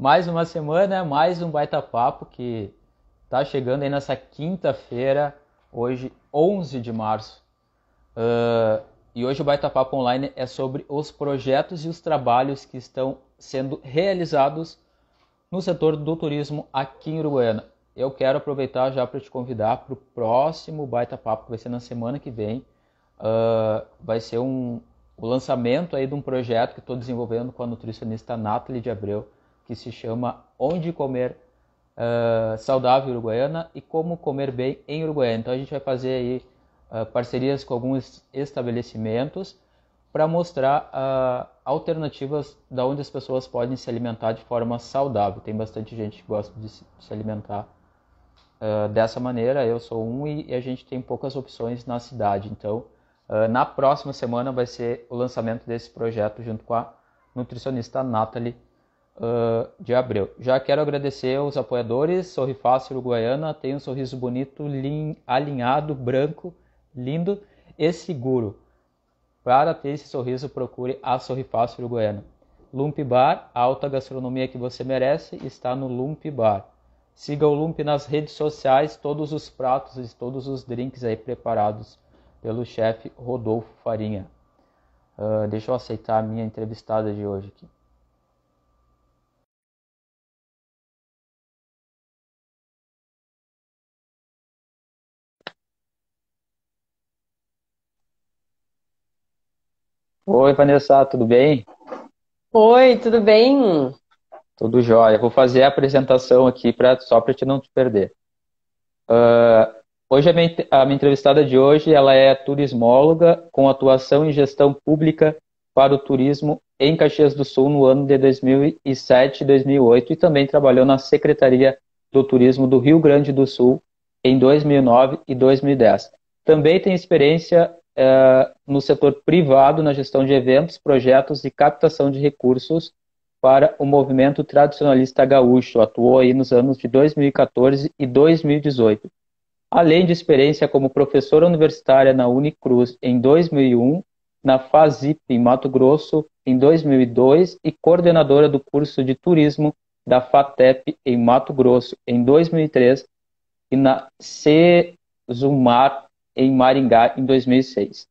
Mais uma semana, mais um baita papo que tá chegando aí nessa quinta-feira, hoje 11 de março. E hoje o Baita Papo Online é sobre os projetos e os trabalhos que estão sendo realizados no setor do turismo aqui em Uruguaiana. Eu quero aproveitar já para te convidar para o próximo Baita Papo, que vai ser na semana que vem. Vai ser o lançamento aí de um projeto que estou desenvolvendo com a nutricionista Nathalie de Abreu, que se chama Onde Comer Saudável Uruguaiana e Como Comer Bem em Uruguaiana. Então a gente vai fazer aí parcerias com alguns estabelecimentos para mostrar alternativas da onde as pessoas podem se alimentar de forma saudável. Tem bastante gente que gosta de se alimentar dessa maneira. Eu sou um e a gente tem poucas opções na cidade. Então, na próxima semana vai ser o lançamento desse projeto junto com a nutricionista Nathalie de Abreu. Já quero agradecer aos apoiadores. Sorrifácil Uruguaiana tem um sorriso bonito, alinhado, branco, lindo e seguro. Para ter esse sorriso, procure a Sorrifácil Uruguaiana. Lump Bar, a alta gastronomia que você merece, está no Lump Bar. Siga o Lump nas redes sociais, todos os pratos e todos os drinks aí preparados pelo chefe Rodolfo Farinha. Deixa eu aceitar a minha entrevistada de hoje aqui. Oi, Vanessa, tudo bem? Oi, tudo bem? Tudo jóia. Vou fazer a apresentação aqui só para te não te perder. Hoje a minha entrevistada de hoje, ela é turismóloga com atuação em gestão pública para o turismo em Caxias do Sul no ano de 2007 e 2008 e também trabalhou na Secretaria do Turismo do Rio Grande do Sul em 2009 e 2010. Também tem experiência no setor privado na gestão de eventos, projetos e captação de recursos para o movimento tradicionalista gaúcho. Atuou aí nos anos de 2014 e 2018. Além de experiência como professora universitária na Unicruz em 2001, na FASIP em Mato Grosso em 2002 e coordenadora do curso de turismo da FATEP em Mato Grosso em 2003 e na CESUMAR em Maringá em 2006.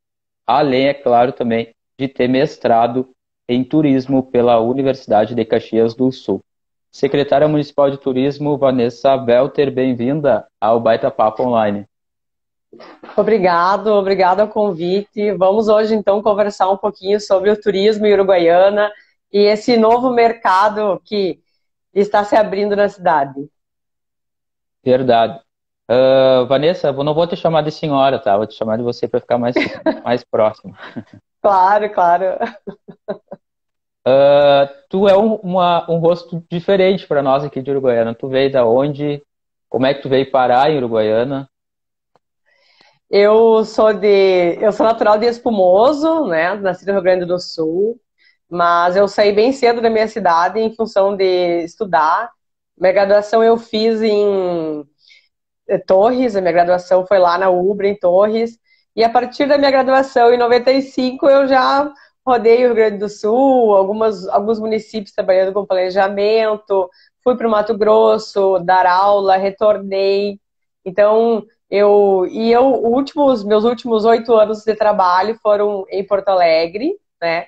Além, é claro, também de ter mestrado em turismo pela Universidade de Caxias do Sul. Secretária Municipal de Turismo, Vanessa Welter, bem-vinda ao Baita Papo Online. Obrigado ao convite. Vamos hoje então conversar um pouquinho sobre o turismo em Uruguaiana e esse novo mercado que está se abrindo na cidade. Verdade. Vanessa, eu não vou te chamar de senhora, tá? Vou te chamar de você para ficar mais próximo. Claro, claro. Tu é um rosto diferente para nós aqui de Uruguaiana. Tu veio da onde? Como é que tu veio parar em Uruguaiana? Eu sou natural de Espumoso, né? Nasci no Rio Grande do Sul, mas eu saí bem cedo da minha cidade em função de estudar. Minha graduação eu fiz em Torres, a minha graduação foi lá na UBRA, em Torres, e a partir da minha graduação, em 95, eu já rodei o Rio Grande do Sul, alguns municípios trabalhando com planejamento, fui para o Mato Grosso dar aula, retornei. Então, meus últimos 8 anos de trabalho foram em Porto Alegre, né?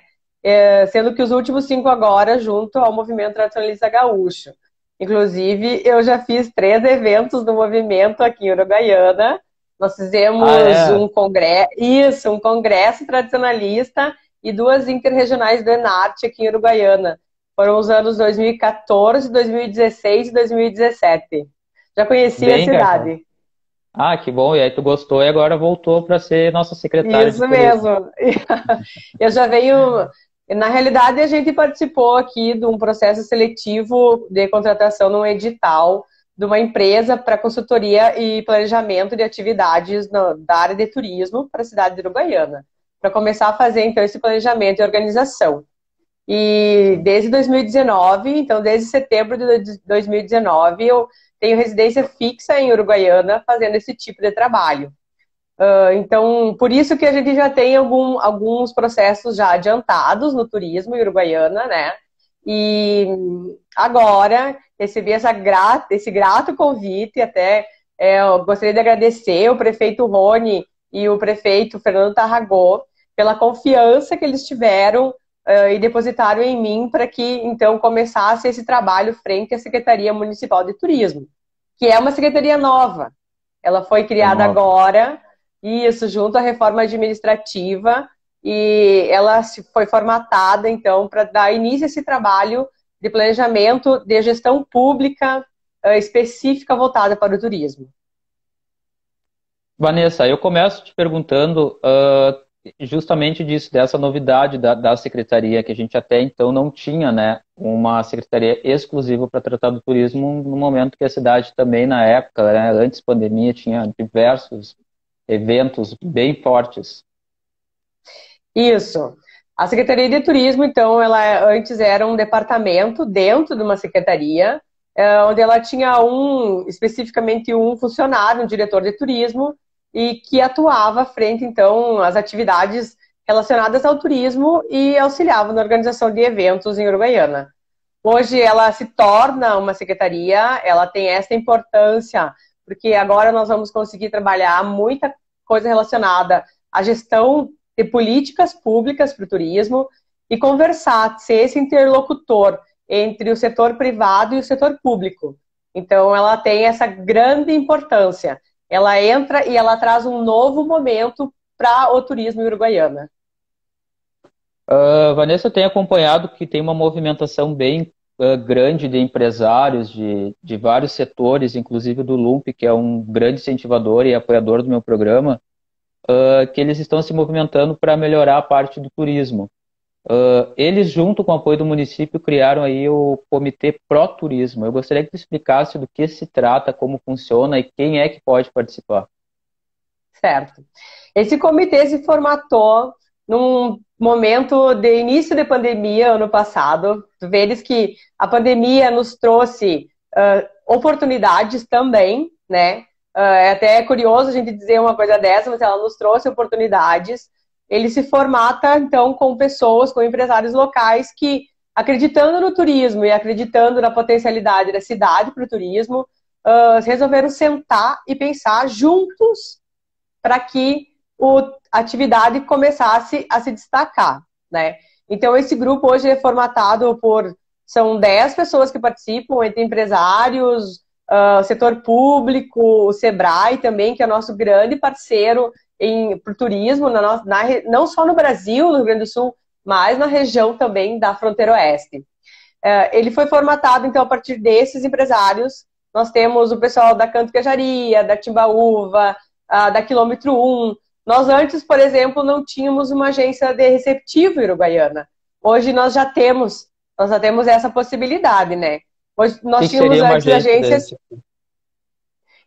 Sendo que os últimos 5 agora junto ao Movimento Tradicionalista Gaúcho. Inclusive, eu já fiz 3 eventos do movimento aqui em Uruguaiana. Nós Ah, fizemos é? um congresso tradicionalista e 2 interregionais do Enarte aqui em Uruguaiana. Foram os anos 2014, 2016 e 2017. Já conheci a Bem, cara. cidade. Ah, que bom. E aí tu gostou e agora voltou para ser nossa secretária de Isso turismo. mesmo. Eu já venho. Na realidade, a gente participou aqui de um processo seletivo de contratação num edital de uma empresa para consultoria e planejamento de atividades da área de turismo para a cidade de Uruguaiana, para começar a fazer então esse planejamento e organização. E Sim. desde 2019, então desde setembro de 2019, eu tenho residência fixa em Uruguaiana fazendo esse tipo de trabalho. Então, por isso que a gente já tem alguns processos já adiantados no turismo em Uruguaiana, né? E agora recebi esse grato convite, até eu gostaria de agradecer o prefeito Rony e o prefeito Fernando Tarragó pela confiança que eles tiveram e depositaram em mim para que, então, começasse esse trabalho frente à Secretaria Municipal de Turismo, que é uma secretaria nova. Ela foi criada agora, isso, junto à reforma administrativa, e ela foi formatada, então, para dar início a esse trabalho de planejamento de gestão pública específica voltada para o turismo. Vanessa, eu começo te perguntando justamente disso, dessa novidade da secretaria, que a gente até então não tinha, né, uma secretaria exclusiva para tratar do turismo, no momento que a cidade também, na época, né, antes da pandemia, tinha diversos eventos bem fortes. Isso. A Secretaria de Turismo, então, ela antes era um departamento dentro de uma secretaria, onde ela tinha especificamente um funcionário, um diretor de turismo, e que atuava frente, então, às atividades relacionadas ao turismo e auxiliava na organização de eventos em Uruguaiana. Hoje ela se torna uma secretaria, ela tem essa importância, porque agora nós vamos conseguir trabalhar muita coisa relacionada à gestão de políticas públicas para o turismo e conversar, ser esse interlocutor entre o setor privado e o setor público. Então, ela tem essa grande importância. Ela entra e ela traz um novo momento para o turismo em Uruguaiana. Vanessa, eu tenho acompanhado que tem uma movimentação bem grande de empresários de vários setores, inclusive do LUMP, que é um grande incentivador e apoiador do meu programa, que eles estão se movimentando para melhorar a parte do turismo. Eles, junto com o apoio do município, criaram aí o Comitê Pró Turismo. Eu gostaria que tu explicasse do que se trata, como funciona e quem é que pode participar. Certo. Esse comitê se formatou num momento de início de pandemia, ano passado. Tu vês que a pandemia nos trouxe oportunidades também, né? É até curioso a gente dizer uma coisa dessa, mas ela nos trouxe oportunidades. Ele se formata, então, com pessoas, com empresários locais que, acreditando no turismo e acreditando na potencialidade da cidade para o turismo, resolveram sentar e pensar juntos para que a atividade começasse a se destacar, né? Então, esse grupo hoje é formatado são 10 pessoas que participam, entre empresários, setor público, o Sebrae também, que é nosso grande parceiro para o turismo, não só no Brasil, no Rio Grande do Sul, mas na região também da fronteira oeste. Ele foi formatado, então, a partir desses empresários. Nós temos o pessoal da Canto Queijaria, da Timbaúva, da Quilômetro 1. Nós antes, por exemplo, não tínhamos uma agência de receptivo em Uruguaiana. Hoje nós já temos essa possibilidade, né? Hoje nós tínhamos antes agências...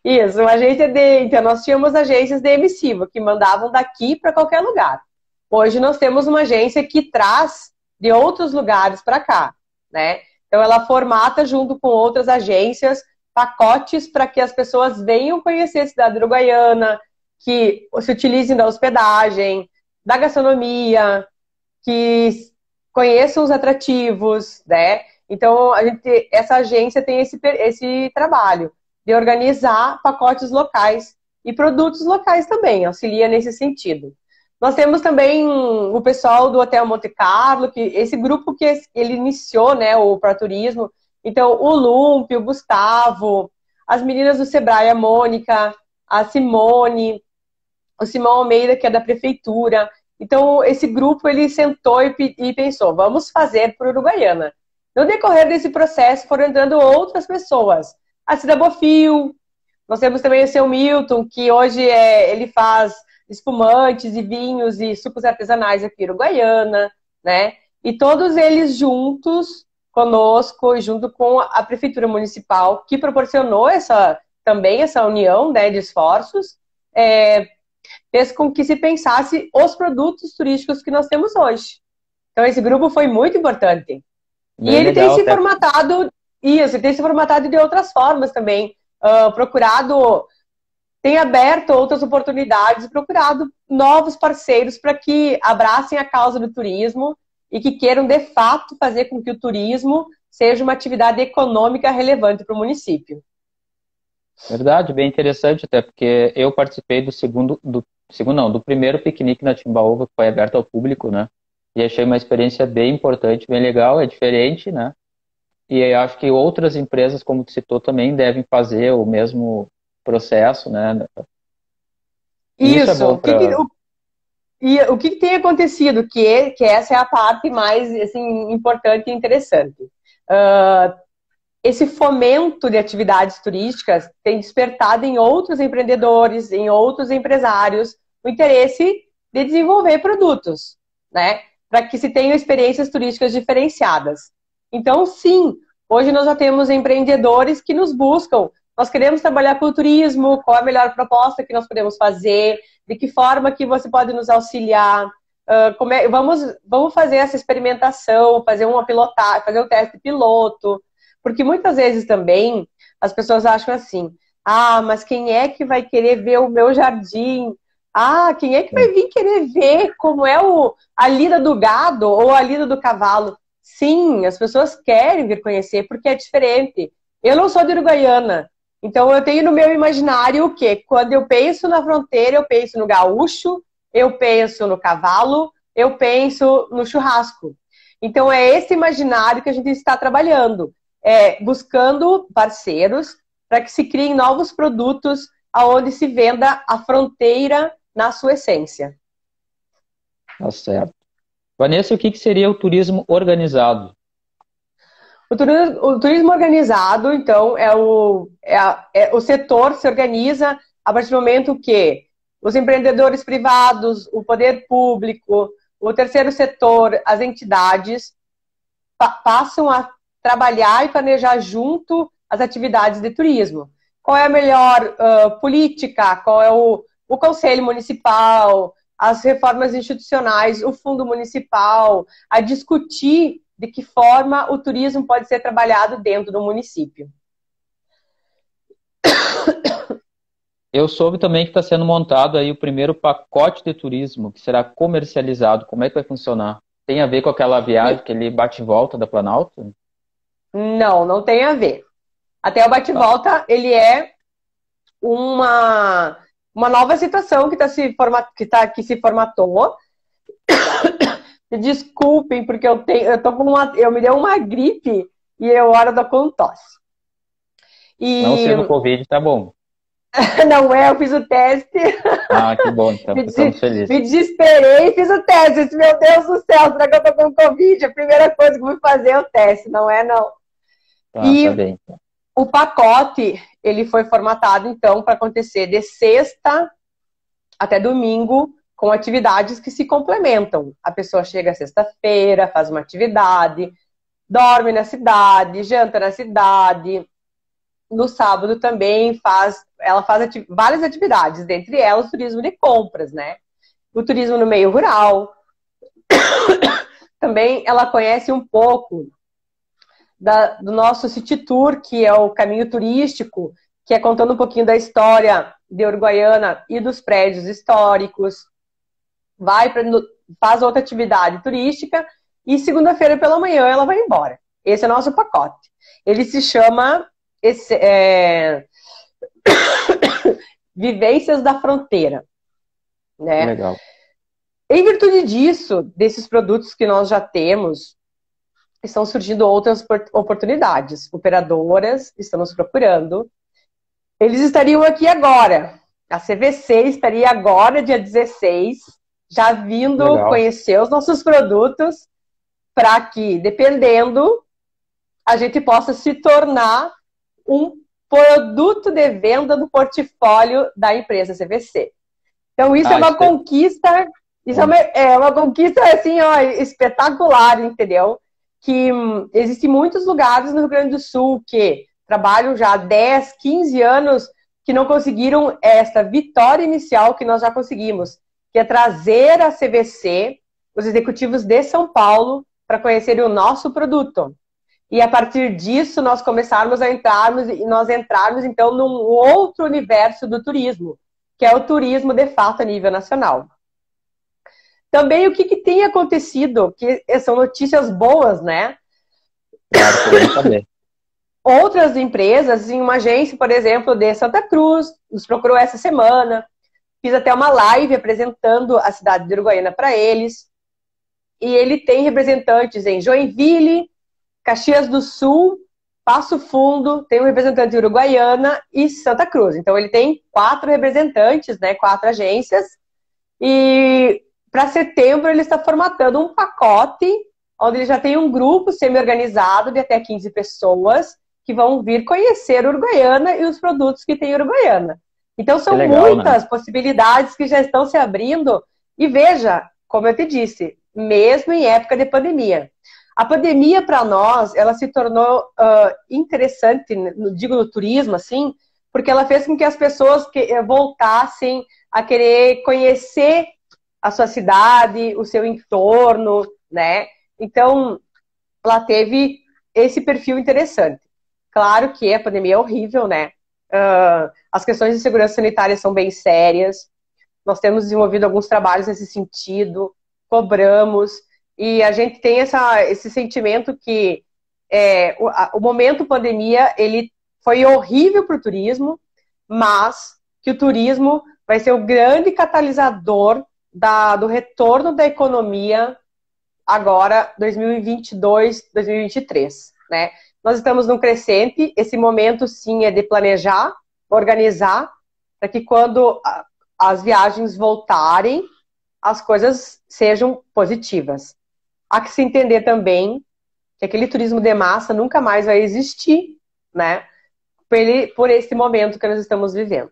Isso, uma agência então nós tínhamos agências de emissivo, que mandavam daqui para qualquer lugar. Hoje nós temos uma agência que traz de outros lugares para cá, né? Então ela formata junto com outras agências pacotes para que as pessoas venham conhecer a cidade de Uruguaiana, que se utilizem da hospedagem, da gastronomia, que conheçam os atrativos, né? Então, essa agência tem esse trabalho de organizar pacotes locais e produtos locais também, auxilia nesse sentido. Nós temos também o pessoal do Hotel Monte Carlo, que esse grupo que ele iniciou, né, o Pró Turismo. Então, o Lump, o Gustavo, as meninas do Sebrae, a Mônica, a Simone, o Simão Almeida, que é da prefeitura. Então, esse grupo, ele sentou e pensou, vamos fazer por Uruguaiana. No decorrer desse processo, foram entrando outras pessoas. A Cida Bofil, nós temos também o seu Milton, que hoje ele faz espumantes e vinhos e sucos artesanais aqui em Uruguaiana, né? E todos eles juntos conosco, junto com a Prefeitura Municipal, que proporcionou também essa união, né, de esforços, fez com que se pensasse os produtos turísticos que nós temos hoje. Então, esse grupo foi muito importante. E ele tem se formatado, ele tem se formatado de outras formas também, tem aberto outras oportunidades, procurado novos parceiros para que abracem a causa do turismo e que queiram, de fato, fazer com que o turismo seja uma atividade econômica relevante para o município. Verdade, bem interessante, até porque eu participei do primeiro piquenique na Timbaúba, que foi aberto ao público, né? E achei uma experiência bem importante, bem legal, é diferente, né? E eu acho que outras empresas, como tu citou, também devem fazer o mesmo processo, né? E isso é Isso. bom para... E o que tem acontecido? Que essa é a parte mais assim, importante e interessante. Esse fomento de atividades turísticas tem despertado em outros empreendedores, em outros empresários, o interesse de desenvolver produtos, né? Para que se tenham experiências turísticas diferenciadas. Então, sim, hoje nós já temos empreendedores que nos buscam. Nós queremos trabalhar com o turismo, qual a melhor proposta que nós podemos fazer, de que forma que você pode nos auxiliar, vamos fazer essa experimentação, fazer uma pilotagem, fazer um teste piloto, porque muitas vezes também as pessoas acham assim, mas quem é que vai querer ver o meu jardim? Quem é que vai vir querer ver como é a lida do gado ou a lida do cavalo? Sim, as pessoas querem vir conhecer porque é diferente. Eu não sou de Uruguaiana, então eu tenho no meu imaginário o quê? Quando eu penso na fronteira, eu penso no gaúcho, eu penso no cavalo, eu penso no churrasco. Então é esse imaginário que a gente está trabalhando, buscando parceiros para que se criem novos produtos aonde se venda a fronteira na sua essência. Tá certo. Vanessa, o que seria o turismo organizado? O turismo organizado, então, o setor se organiza a partir do momento que os empreendedores privados, o poder público, o terceiro setor, as entidades passam a trabalhar e planejar junto as atividades de turismo. Qual é a melhor política, qual é o conselho municipal, as reformas institucionais, o fundo municipal, a discutir de que forma o turismo pode ser trabalhado dentro do município. Eu soube também que está sendo montado aí o primeiro pacote de turismo que será comercializado. Como é que vai funcionar? Tem a ver com aquela viagem, aquele bate-volta da Planalto? Não tem a ver. Até o bate-volta, ele é uma nova situação que se formatou. Desculpem, porque eu me deu uma gripe e eu tô com tosse. Não sendo Covid, tá bom. Não eu fiz o teste. Que bom, então, ficamos felizes. Me desesperei e fiz o teste. Disse, meu Deus do céu, será que eu tô com Covid? A primeira coisa que eu vou fazer é o teste, não é não. Tá bem. O pacote, ele foi formatado, então, para acontecer de sexta até domingo, com atividades que se complementam. A pessoa chega sexta-feira, faz uma atividade, dorme na cidade, janta na cidade. No sábado também ela faz várias atividades, dentre elas o turismo de compras, né? O turismo no meio rural. Também ela conhece um pouco do nosso City Tour, que é o caminho turístico, que é contando um pouquinho da história de Uruguaiana e dos prédios históricos. Faz outra atividade turística e segunda-feira pela manhã ela vai embora. Esse é o nosso pacote. Ele se chama Vivências da Fronteira, né? Legal. Em virtude disso, desses produtos que nós já temos, estão surgindo outras oportunidades. Operadoras estão nos procurando. Eles estariam aqui agora. A CVC estaria agora, dia 16, já vindo conhecer os nossos produtos, para que, dependendo, a gente possa se tornar um produto de venda do portfólio da empresa CVC. Então, isso é uma conquista, é uma conquista assim, espetacular, entendeu? Que existem muitos lugares no Rio Grande do Sul que trabalham já há 10, 15 anos que não conseguiram essa vitória inicial que nós já conseguimos, que é trazer a CVC, os executivos de São Paulo, para conhecerem o nosso produto. E a partir disso, nós começarmos a entrarmos, então, num outro universo do turismo, que é o turismo, de fato, a nível nacional. também o que, que tem acontecido, que são notícias boas, né? Claro, queremos saber. Outras empresas, em uma agência, por exemplo, de Santa Cruz, nos procurou essa semana. Fiz até uma live apresentando a cidade de Uruguaiana para eles. E ele tem representantes em Joinville, Caxias do Sul, Passo Fundo, tem um representante de Uruguaiana e Santa Cruz. Então ele tem 4 representantes, né, 4 agências. E para setembro ele está formatando um pacote onde ele já tem um grupo semi-organizado de até 15 pessoas que vão vir conhecer Uruguaiana e os produtos que tem Uruguaiana. Então são legal, muitas possibilidades que já estão se abrindo. E veja, como eu te disse, mesmo em época de pandemia. A pandemia, para nós, ela se tornou interessante, digo no turismo, assim, porque ela fez com que as pessoas voltassem a querer conhecer a sua cidade, o seu entorno, né? Então, ela teve esse perfil interessante. Claro que a pandemia é horrível, né? As questões de segurança sanitária são bem sérias. Nós temos desenvolvido alguns trabalhos nesse sentido, cobramos, e a gente tem esse sentimento que o momento pandemia, ele foi horrível para o turismo, mas que o turismo vai ser o grande catalisador do retorno da economia agora, 2022, 2023, né? Nós estamos num crescente, esse momento sim é de planejar, organizar, para que quando as viagens voltarem, as coisas sejam positivas. Há que se entender também que aquele turismo de massa nunca mais vai existir, né? Por esse momento que nós estamos vivendo.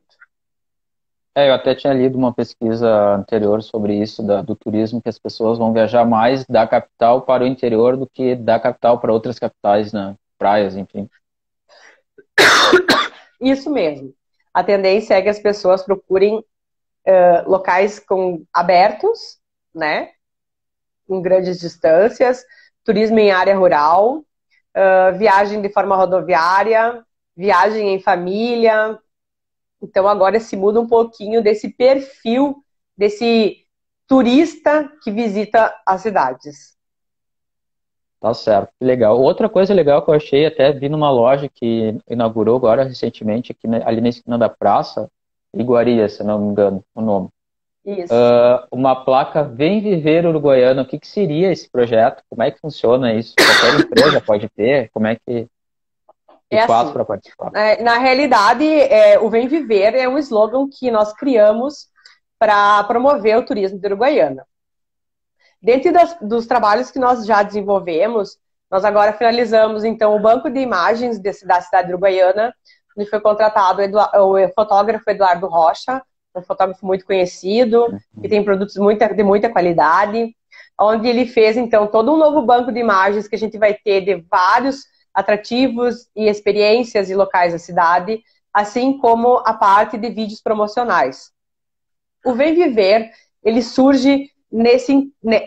Eu até tinha lido uma pesquisa anterior sobre isso, do turismo, que as pessoas vão viajar mais da capital para o interior do que da capital para outras capitais, né? Praias, enfim. Isso mesmo. A tendência é que as pessoas procurem locais abertos, né? Em grandes distâncias, turismo em área rural, viagem de forma rodoviária, viagem em família. Então agora se muda um pouquinho desse perfil desse turista que visita as cidades. Tá certo, que legal. Outra coisa legal que eu achei, até vi numa loja que inaugurou agora recentemente, aqui, ali na esquina da praça, Iguaria, se não me engano, o nome. Isso. Uma placa Vem Viver Uruguaiana. O que seria esse projeto? Como é que funciona isso? Qualquer empresa pode ter? Como é que faz para participar? Na realidade, o Vem Viver é um slogan que nós criamos para promover o turismo de Uruguaiana. Dentro dos trabalhos que nós já desenvolvemos, nós agora finalizamos, então, o banco de imagens da cidade de Uruguaiana, onde foi contratado o fotógrafo Eduardo Rocha, um fotógrafo muito conhecido, que tem produtos de muita qualidade, onde ele fez, então, todo um novo banco de imagens que a gente vai ter de vários atrativos e experiências e locais da cidade, assim como a parte de vídeos promocionais. O Vem Viver, ele surge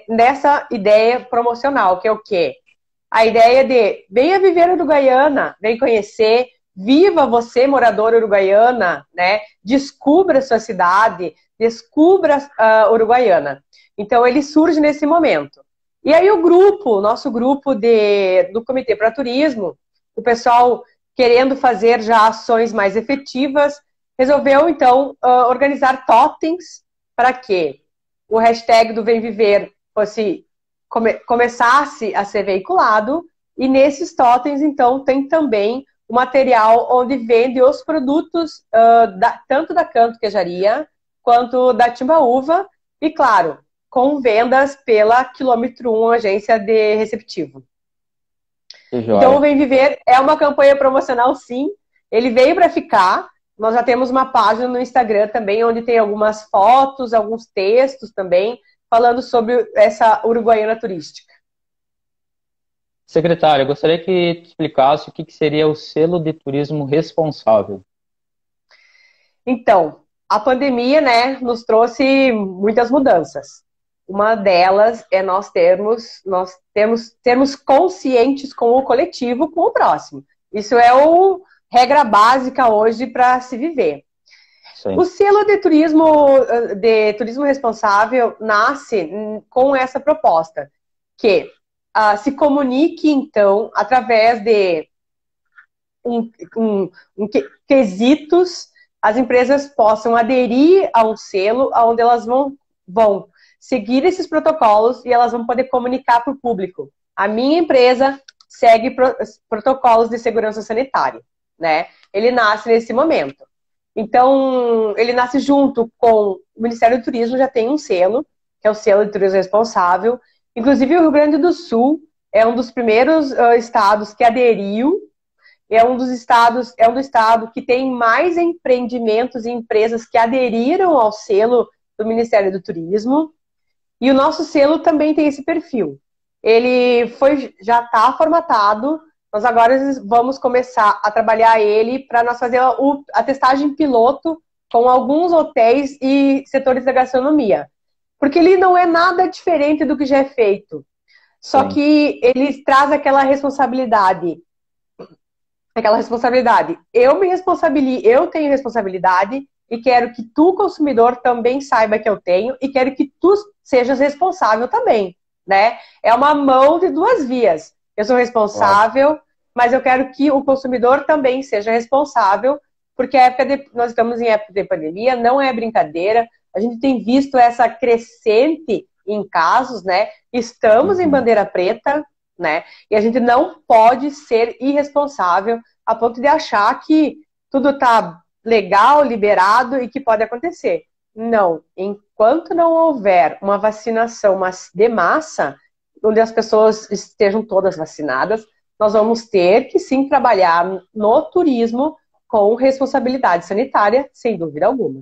nessa ideia promocional, que é o quê? A ideia de venha viver Uruguaiana, vem conhecer, viva você, morador uruguaiana, né? Descubra a sua cidade, descubra a Uruguaiana. Então, ele surge nesse momento. E aí o nosso grupo do Comitê para Turismo, o pessoal querendo fazer já ações mais efetivas, resolveu, então, organizar totens para que o hashtag do Vem Viver começasse a ser veiculado, e nesses totens, então, tem também o material onde vende os produtos tanto da Canto Queijaria quanto da Timbaúva, e claro, com vendas pela Quilômetro 1, agência de receptivo. Então o Vem Viver é uma campanha promocional, sim, ele veio para ficar. Nós já temos uma página no Instagram também, onde tem algumas fotos, alguns textos também, falando sobre essa Uruguaiana turística. Secretário, eu gostaria que tu explicasse o que seria o selo de turismo responsável. Então, a pandemia, né, nos trouxe muitas mudanças. Uma delas é nós termos conscientes com o coletivo, com o próximo. Isso é a regra básica hoje para se viver. Sim. O selo de turismo responsável nasce com essa proposta, que se comunique, então, através de quesitos, as empresas possam aderir a um selo onde elas vão seguir esses protocolos e elas vão poder comunicar para o público. A minha empresa segue protocolos de segurança sanitária, né? Ele nasce nesse momento. Então, ele nasce junto com o Ministério do Turismo, já tem um selo, que é o selo de turismo responsável. Inclusive, o Rio Grande do Sul é um dos primeiros estados que aderiu, é um do estado que tem mais empreendimentos e empresas que aderiram ao selo do Ministério do Turismo. E o nosso selo também tem esse perfil. Ele já está formatado. Nós agora vamos começar a trabalhar ele para nós fazer a testagem piloto com alguns hotéis e setores da gastronomia. Porque ele não é nada diferente do que já é feito. Só Sim. que ele traz aquela responsabilidade. Eu tenho responsabilidade e quero que tu, consumidor, também saiba que eu tenho e quero que tu sejas responsável também, né? É uma mão de duas vias. Eu sou responsável, mas eu quero que o consumidor também seja responsável, porque nós estamos em época de pandemia, não é brincadeira. A gente tem visto essa crescente em casos, né? Estamos em bandeira preta, né? E a gente não pode ser irresponsável a ponto de achar que tudo está legal, liberado e que pode acontecer. Não. Enquanto não houver uma vacinação de massa, onde as pessoas estejam todas vacinadas, nós vamos ter que sim trabalhar no turismo com responsabilidade sanitária, sem dúvida alguma.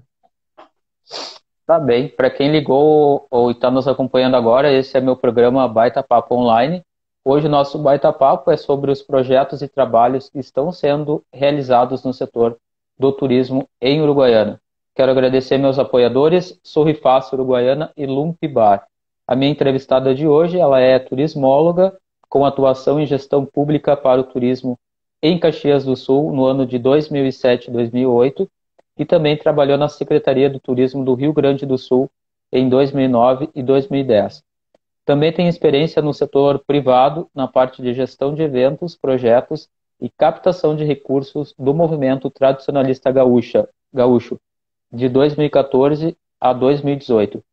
Tá bem. Para quem ligou ou está nos acompanhando agora, esse é meu programa Baita Papo Online. Hoje o nosso Baita Papo é sobre os projetos e trabalhos que estão sendo realizados no setor do turismo em Uruguaiana. Quero agradecer meus apoiadores, Sorrifaça Uruguaiana e Lump Bar. A minha entrevistada de hoje, ela é turismóloga com atuação em gestão pública para o turismo em Caxias do Sul no ano de 2007 e 2008 e também trabalhou na Secretaria do Turismo do Rio Grande do Sul em 2009 e 2010. Também tem experiência no setor privado, na parte de gestão de eventos, projetos e captação de recursos do movimento tradicionalista gaúcho, de 2014 a 2018.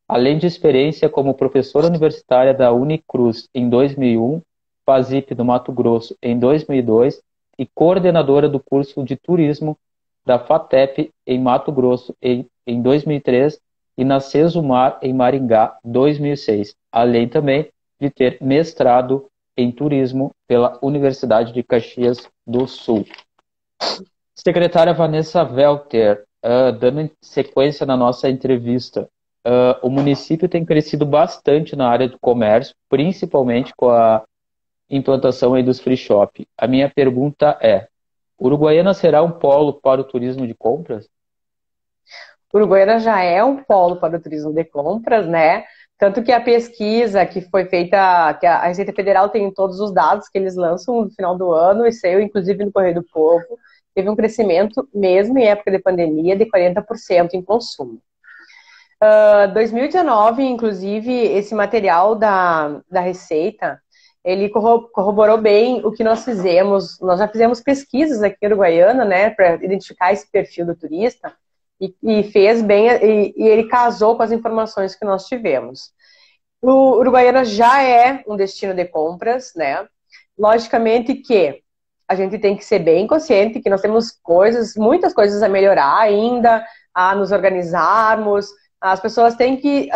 Além de experiência como professora universitária da Unicruz em 2001, FASIP do Mato Grosso em 2002 e coordenadora do curso de turismo da FATEP em Mato Grosso em 2003 e na Cesumar em Maringá 2006, além também de ter mestrado em turismo pela Universidade de Caxias do Sul. Secretária Vanessa Welter, dando sequência na nossa entrevista, o município tem crescido bastante na área do comércio, principalmente com a implantação aí dos free shop. A minha pergunta é: Uruguaiana será um polo para o turismo de compras? Uruguaiana já é um polo para o turismo de compras, né? Tanto que a pesquisa que foi feita, que a Receita Federal tem todos os dados que eles lançam no final do ano, e saiu inclusive no Correio do Povo, teve um crescimento, mesmo em época de pandemia, de 40% em consumo. 2019, inclusive, esse material da Receita, ele corroborou bem o que nós fizemos. Nós já fizemos pesquisas aqui em Uruguaiana, né, para identificar esse perfil do turista, e fez bem, e ele casou com as informações que nós tivemos. O Uruguaiana já é um destino de compras, né? Logicamente que a gente tem que ser bem consciente que nós temos muitas coisas a melhorar ainda, a nos organizarmos. As pessoas têm que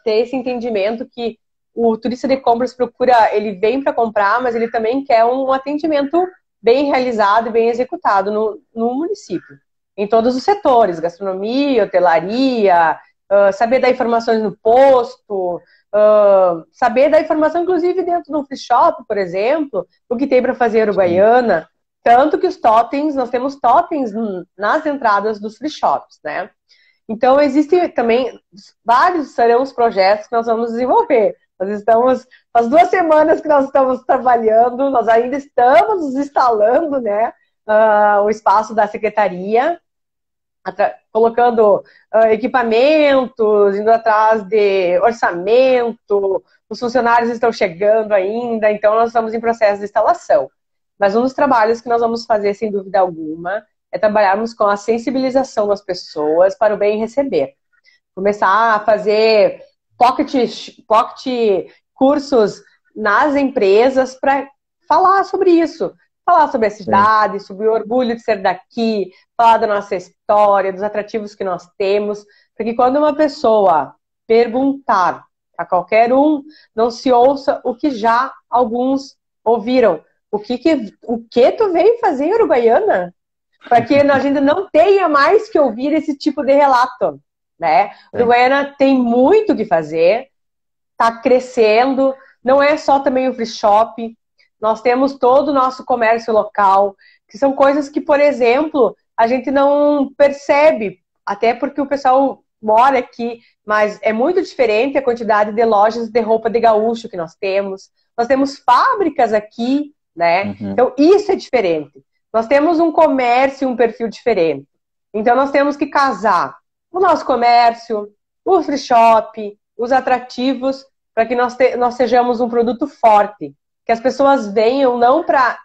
ter esse entendimento que o turista de compras ele vem para comprar, mas ele também quer um atendimento bem realizado e bem executado no município. Em todos os setores, gastronomia, hotelaria, saber dar informações no posto, saber dar informação, inclusive, dentro do free shop, por exemplo, o que tem para fazer em Uruguaiana. Tanto que nós temos totens nas entradas dos free shops, né? Então, existem também serão os projetos que nós vamos desenvolver. Faz 2 semanas que nós estamos trabalhando, nós ainda estamos instalando, né, o espaço da secretaria. colocando equipamentos, indo atrás de orçamento, os funcionários estão chegando ainda, então nós estamos em processo de instalação. Mas um dos trabalhos que nós vamos fazer, sem dúvida alguma, é trabalharmos com a sensibilização das pessoas para o bem receber. Começar a fazer pocket cursos nas empresas para falar sobre isso. Falar sobre a cidade, sobre o orgulho de ser daqui, falar da nossa história, dos atrativos que nós temos. Porque quando uma pessoa perguntar a qualquer um, não se ouça o que já alguns ouviram. O que tu veio fazer em Uruguaiana? Para que a gente não tenha mais que ouvir esse tipo de relato, né? Uruguaiana tem muito o que fazer, está crescendo, não é só também o free shop, nós temos todo o nosso comércio local, que são coisas que, por exemplo, a gente não percebe, até porque o pessoal mora aqui, mas é muito diferente a quantidade de lojas de roupa de gaúcho que nós temos. Nós temos fábricas aqui, né? Então, isso é diferente. Nós temos um comércio, um perfil diferente. Então, nós temos que casar o nosso comércio, o free shop, os atrativos, para que nós sejamos um produto forte. Que as pessoas venham não para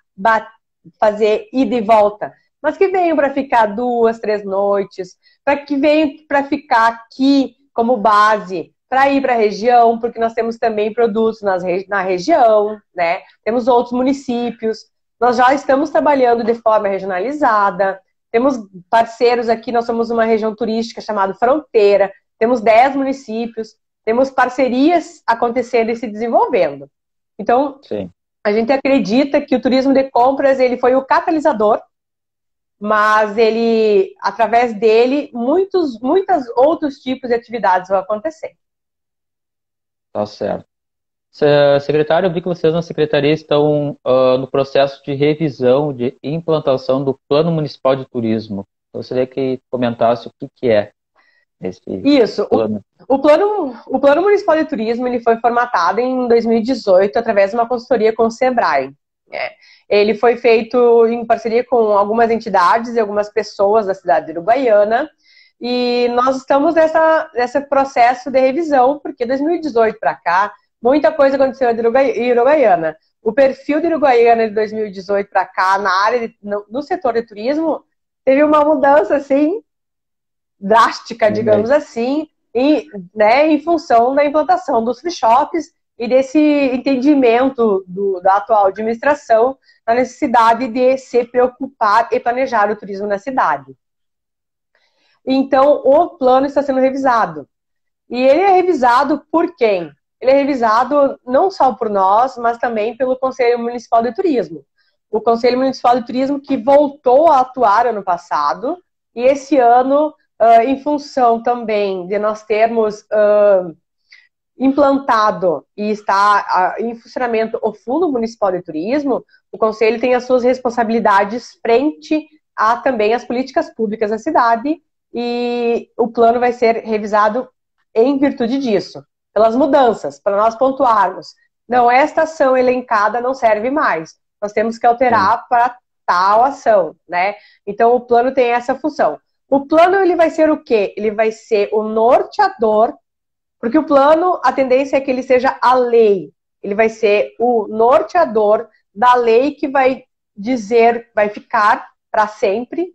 fazer ida e volta, mas que venham para ficar 2, 3 noites, para que venham para ficar aqui como base, para ir para a região, porque nós temos também produtos na região, né? Temos outros municípios. Nós já estamos trabalhando de forma regionalizada. Temos parceiros aqui, nós somos uma região turística chamada Fronteira. Temos 10 municípios. Temos parcerias acontecendo e se desenvolvendo. Então, sim, a gente acredita que o turismo de compras ele foi o catalisador, mas ele, através dele, muitos outros tipos de atividades vão acontecer. Tá certo. Secretário, eu vi que vocês na secretaria estão no processo de revisão, de implantação do Plano Municipal de Turismo. Eu gostaria que comentasse o que é esse plano. O Plano Municipal de Turismo ele foi formatado em 2018 através de uma consultoria com o Sebrae. Ele foi feito em parceria com algumas entidades e algumas pessoas da cidade de Uruguaiana. E nós estamos nesse processo de revisão, porque 2018 para cá, muita coisa aconteceu em Uruguaiana. O perfil de Uruguaiana de 2018 para cá, na área no setor de turismo, teve uma mudança assim drástica, digamos assim, em função da implantação dos free shops e desse entendimento da atual administração da necessidade de se preocupar e planejar o turismo na cidade. Então, o plano está sendo revisado. E ele é revisado por quem? Ele é revisado não só por nós, mas também pelo Conselho Municipal de Turismo. O Conselho Municipal de Turismo que voltou a atuar ano passado, e esse ano, em função também de nós termos implantado e está em funcionamento o Fundo Municipal de Turismo, o Conselho tem as suas responsabilidades frente a também as políticas públicas da cidade, e o plano vai ser revisado em virtude disso, pelas mudanças, para nós pontuarmos. Não, esta ação elencada não serve mais. Nós temos que alterar para tal ação, né? Então, o plano tem essa função. O plano, ele vai ser o quê? Ele vai ser o norteador, porque o plano, a tendência é que ele seja a lei. Ele vai ser o norteador da lei que vai dizer, vai ficar para sempre,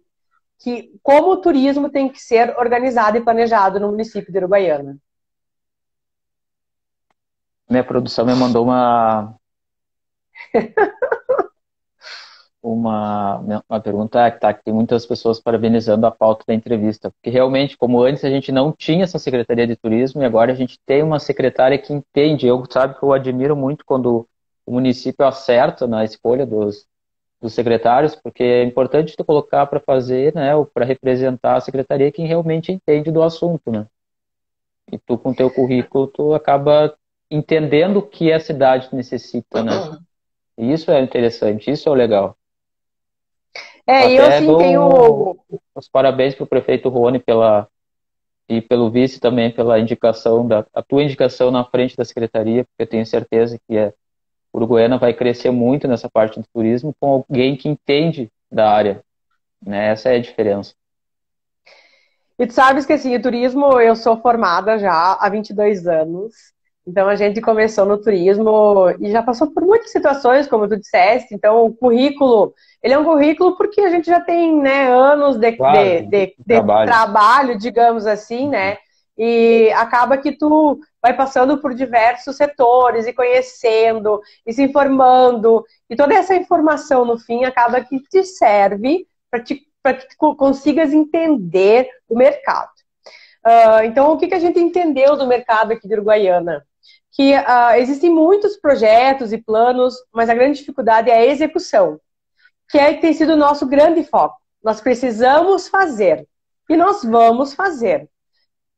que como o turismo tem que ser organizado e planejado no município de Uruguaiana. Minha produção me mandou uma pergunta que tem muitas pessoas parabenizando a pauta da entrevista, porque realmente, como antes a gente não tinha essa Secretaria de Turismo, e agora a gente tem uma secretária que entende. Sabe que eu admiro muito quando o município acerta na escolha dos secretários, porque é importante tu colocar para fazer, né, ou para representar a secretaria quem realmente entende do assunto, né? E tu, com teu currículo, tu acaba entendendo o que a cidade necessita, né? E isso é interessante, isso é o legal. E eu assim tenho os parabéns para o prefeito Rony e pelo vice também pela indicação, a tua indicação na frente da secretaria, porque eu tenho certeza que Uruguaiana vai crescer muito nessa parte do turismo com alguém que entende da área, né? Essa é a diferença. E tu sabes que, assim, o turismo, eu sou formada já há 22 anos. Então, a gente começou no turismo e já passou por muitas situações, como tu disseste. Então, o currículo, ele é um currículo porque a gente já tem, né, anos Claro, de trabalho. trabalho, digamos assim, né? E acaba que tu vai passando por diversos setores e conhecendo e se informando. E toda essa informação, no fim, acaba que te serve para que tu consigas entender o mercado. Então, o que a gente entendeu do mercado aqui de Uruguaiana? Que existem muitos projetos e planos, mas a grande dificuldade é a execução, tem sido o nosso grande foco. Nós precisamos fazer e nós vamos fazer.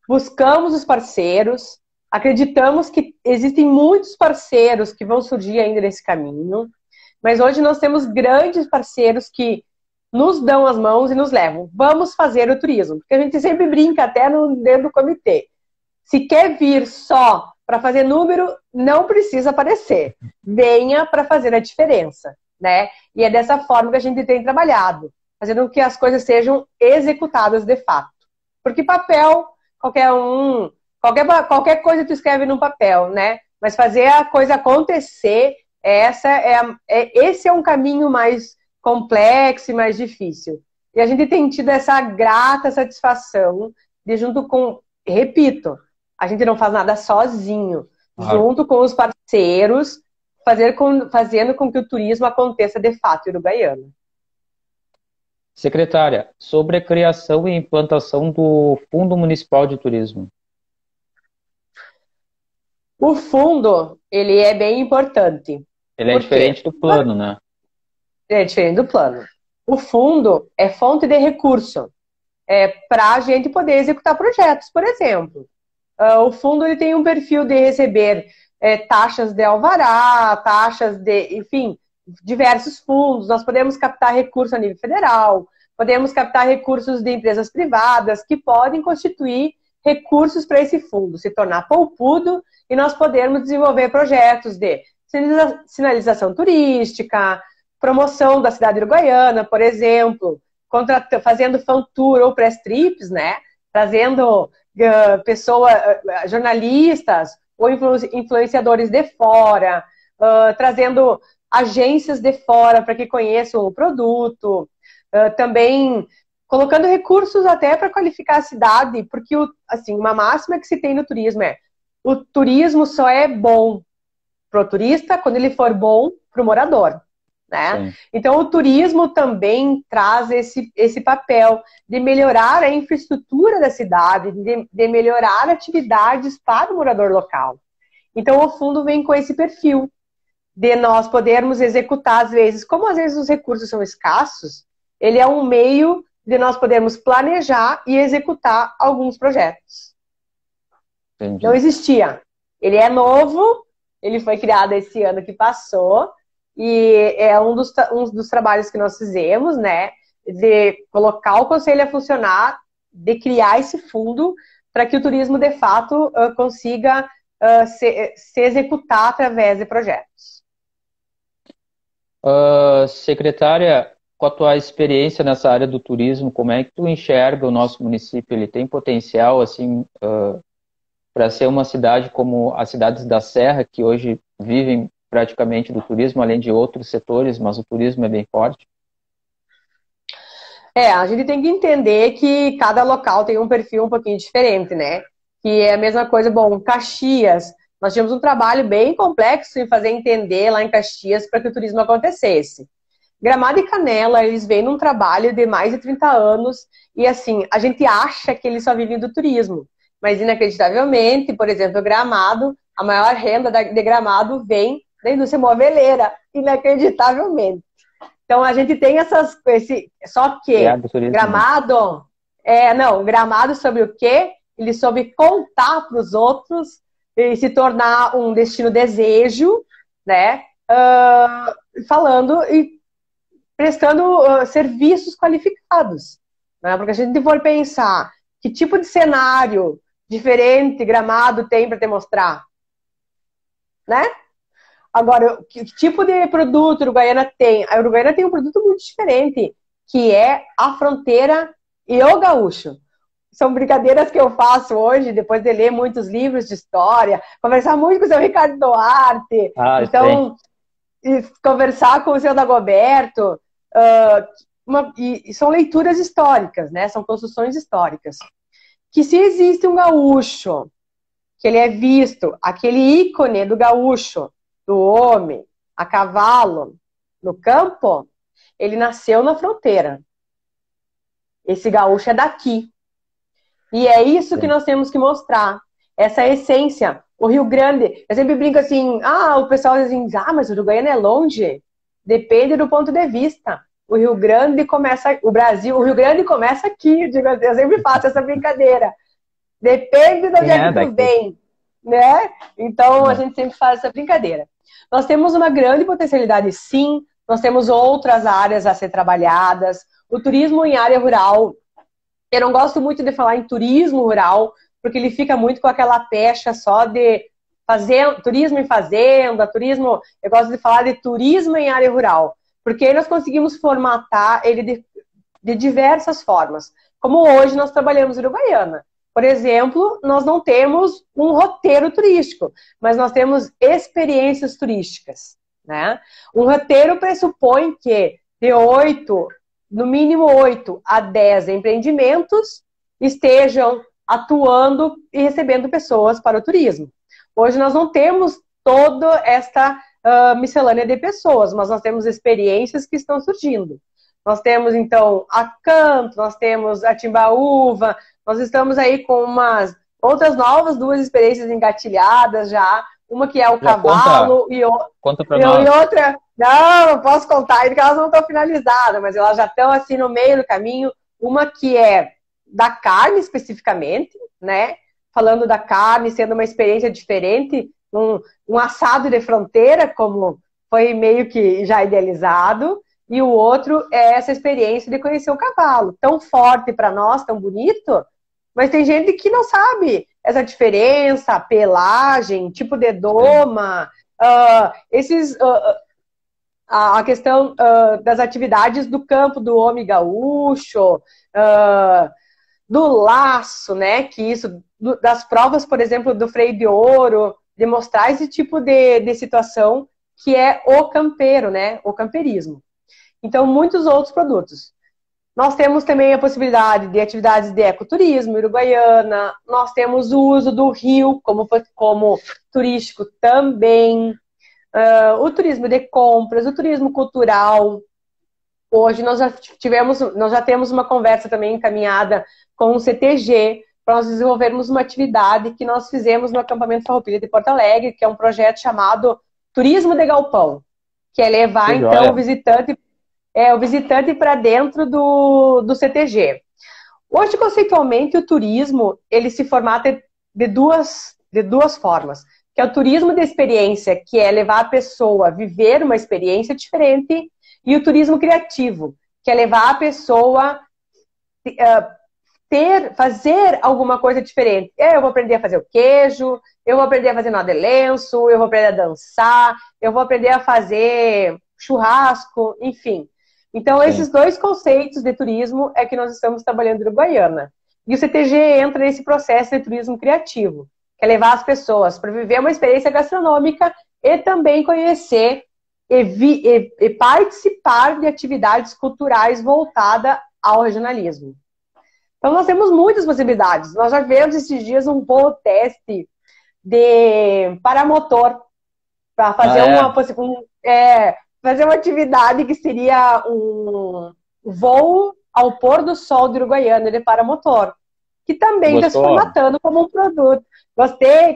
Buscamos os parceiros, acreditamos que existem muitos parceiros que vão surgir ainda nesse caminho, mas hoje nós temos grandes parceiros que nos dão as mãos e nos levam. Vamos fazer o turismo, porque a gente sempre brinca até dentro do comitê. Se quer vir só para fazer número, não precisa aparecer. Venha para fazer a diferença, né? E é dessa forma que a gente tem trabalhado, fazendo com que as coisas sejam executadas de fato. Porque papel, qualquer coisa tu escreve num papel, né? Mas fazer a coisa acontecer, esse é um caminho mais complexo e mais difícil. E a gente tem tido essa grata satisfação de, junto com, repito, a gente não faz nada sozinho, junto com os parceiros, fazendo com que o turismo aconteça de fato em Uruguaiana. Secretária, sobre a criação e implantação do Fundo Municipal de Turismo. O fundo, ele é bem importante. Ele é diferente do plano, né? É diferente do plano. O fundo é fonte de recurso para a gente poder executar projetos, por exemplo. O fundo ele tem um perfil de receber taxas de alvará, taxas de, enfim, diversos fundos. Nós podemos captar recursos a nível federal, podemos captar recursos de empresas privadas que podem constituir recursos para esse fundo se tornar poupudo e nós podermos desenvolver projetos de sinalização turística, promoção da cidade uruguaiana, por exemplo, fazendo fan tour ou press trips, né? Trazendo jornalistas ou influenciadores de fora, trazendo agências de fora para que conheçam o produto, também colocando recursos até para qualificar a cidade, porque assim, uma máxima que se tem no turismo o turismo só é bom para o turista quando ele for bom para o morador. Né? Então, o turismo também traz esse papel de melhorar a infraestrutura da cidade, de melhorar atividades para o morador local. Então, o fundo vem com esse perfil de nós podermos executar, às vezes, como às vezes os recursos são escassos, ele é um meio de nós podermos planejar e executar alguns projetos. Entendi. Não existia. Ele é novo, ele foi criado esse ano que passou, e é um dos trabalhos que nós fizemos, né, de colocar o conselho a funcionar, de criar esse fundo para que o turismo, de fato, consiga se executar através de projetos. Secretária, com a tua experiência nessa área do turismo, como é que tu enxerga o nosso município? Ele tem potencial, assim, para ser uma cidade como as cidades da Serra, que hoje vivem praticamente do turismo, além de outros setores, mas o turismo é bem forte? A gente tem que entender que cada local tem um perfil um pouquinho diferente, né? Que é a mesma coisa, bom, Caxias, nós tínhamos um trabalho bem complexo em fazer entender lá em Caxias para que o turismo acontecesse. Gramado e Canela, eles vêm num trabalho de mais de 30 anos e, assim, a gente acha que eles só vivem do turismo, mas inacreditavelmente, por exemplo, Gramado, a maior renda de Gramado vem da indústria moveleira, inacreditavelmente. Então, a gente tem só que Gramado... Gramado sobre o quê? Ele soube contar para os outros e se tornar um destino desejo, né? Falando e prestando serviços qualificados. Né? Porque a gente for pensar que tipo de cenário diferente Gramado tem para te mostrar, né? Agora, que tipo de produto a Uruguaiana tem? A Uruguaiana tem um produto muito diferente, que é a fronteira e o gaúcho. são brincadeiras que eu faço hoje, depois de ler muitos livros de história, conversar muito com o seu Ricardo Duarte, então, conversar com o seu Dagoberto, e são leituras históricas, né? São construções históricas. Que se existe um gaúcho, que ele é visto, aquele ícone do gaúcho, do homem, a cavalo, no campo, ele nasceu na fronteira. Esse gaúcho é daqui. E é isso que nós temos que mostrar. Essa essência. O Rio Grande, eu sempre brinco assim, o pessoal diz assim, mas o Uruguaiana é longe. Depende do ponto de vista. O Rio Grande começa, o Rio Grande começa aqui, eu sempre faço essa brincadeira. Depende de onde é que tu vem, né? Então, a gente sempre faz essa brincadeira. Nós temos uma grande potencialidade, sim. Nós temos outras áreas a ser trabalhadas. O turismo em área rural, eu não gosto muito de falar em turismo rural, porque ele fica muito com aquela pecha só de turismo em fazenda, turismo... Eu gosto de falar de turismo em área rural, porque aí nós conseguimos formatar ele de diversas formas. Como hoje nós trabalhamos em Uruguaiana. Por exemplo, nós não temos um roteiro turístico, mas nós temos experiências turísticas, né? Um roteiro pressupõe que no mínimo 8 a 10 empreendimentos estejam atuando e recebendo pessoas para o turismo. Hoje nós não temos toda esta miscelânea de pessoas, mas nós temos experiências que estão surgindo. Nós temos, então, a Canto, nós temos a Timbaúva, nós estamos aí com outras novas 2 experiências engatilhadas já, uma que é o cavalo conta pra nós. E outra... Não posso contar, porque elas não estão finalizadas, mas elas já estão assim no meio do caminho. Uma que é da carne especificamente, né? Falando da carne, sendo uma experiência diferente, um assado de fronteira, como foi meio que já idealizado, e o outro é essa experiência de conhecer o cavalo, tão forte para nós, tão bonito, mas tem gente que não sabe essa diferença, pelagem, tipo de doma, a questão das atividades do campo do homem gaúcho, do laço, né? Que das provas, por exemplo, do freio de ouro, de mostrar esse tipo de situação que é o campeiro, né? O campeirismo. Então, muitos outros produtos. Nós temos também a possibilidade de atividades de ecoturismo, Uruguaiana. Nós temos o uso do rio como turístico também. O turismo de compras, o turismo cultural. Hoje nós já temos uma conversa também encaminhada com o CTG para nós desenvolvermos uma atividade que nós fizemos no acampamento Farroupilha de Porto Alegre, que é um projeto chamado Turismo de Galpão, que é levar então o visitante para dentro do CTG. Hoje, conceitualmente, o turismo ele se formata de duas formas. Que é o turismo de experiência, que é levar a pessoa a viver uma experiência diferente, e o turismo criativo, que é levar a pessoa fazer alguma coisa diferente. Eu vou aprender a fazer o queijo, eu vou aprender a fazer nó de lenço, eu vou aprender a dançar, eu vou aprender a fazer churrasco, enfim. Então, esses 2 conceitos de turismo é que nós estamos trabalhando em Uruguaiana. E o CTG entra nesse processo de turismo criativo, que é levar as pessoas para viver uma experiência gastronômica e também conhecer e participar de atividades culturais voltadas ao regionalismo. Então, nós temos muitas possibilidades. Nós já vimos esses dias um voo teste de paramotor para fazer fazer uma atividade que seria um voo ao pôr do sol de Uruguaiana de paramotor, que também está se formatando como um produto. Gostei.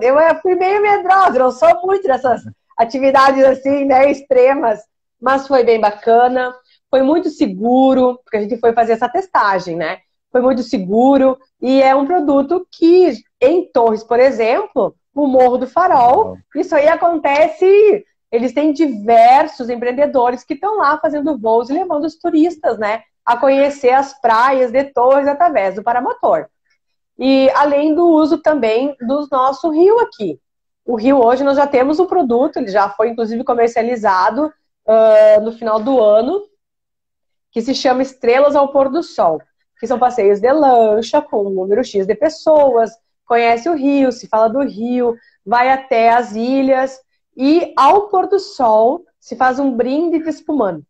Eu fui meio medrosa, não sou muito dessas atividades assim, né, extremas, mas foi bem bacana, foi muito seguro, porque a gente foi fazer essa testagem, né? Foi muito seguro e é um produto que, em Torres, por exemplo, o Morro do Farol, isso aí acontece, eles têm diversos empreendedores que estão lá fazendo voos e levando os turistas, né, a conhecer as praias de Torres através do paramotor. E além do uso também do nosso rio aqui. O rio hoje nós já temos um produto, ele já foi inclusive comercializado no final do ano, que se chama Estrelas ao Pôr do Sol. que são passeios de lancha com um número X de pessoas, conhece o rio, se fala do rio, vai até as ilhas e ao pôr do sol se faz um brinde de espumante.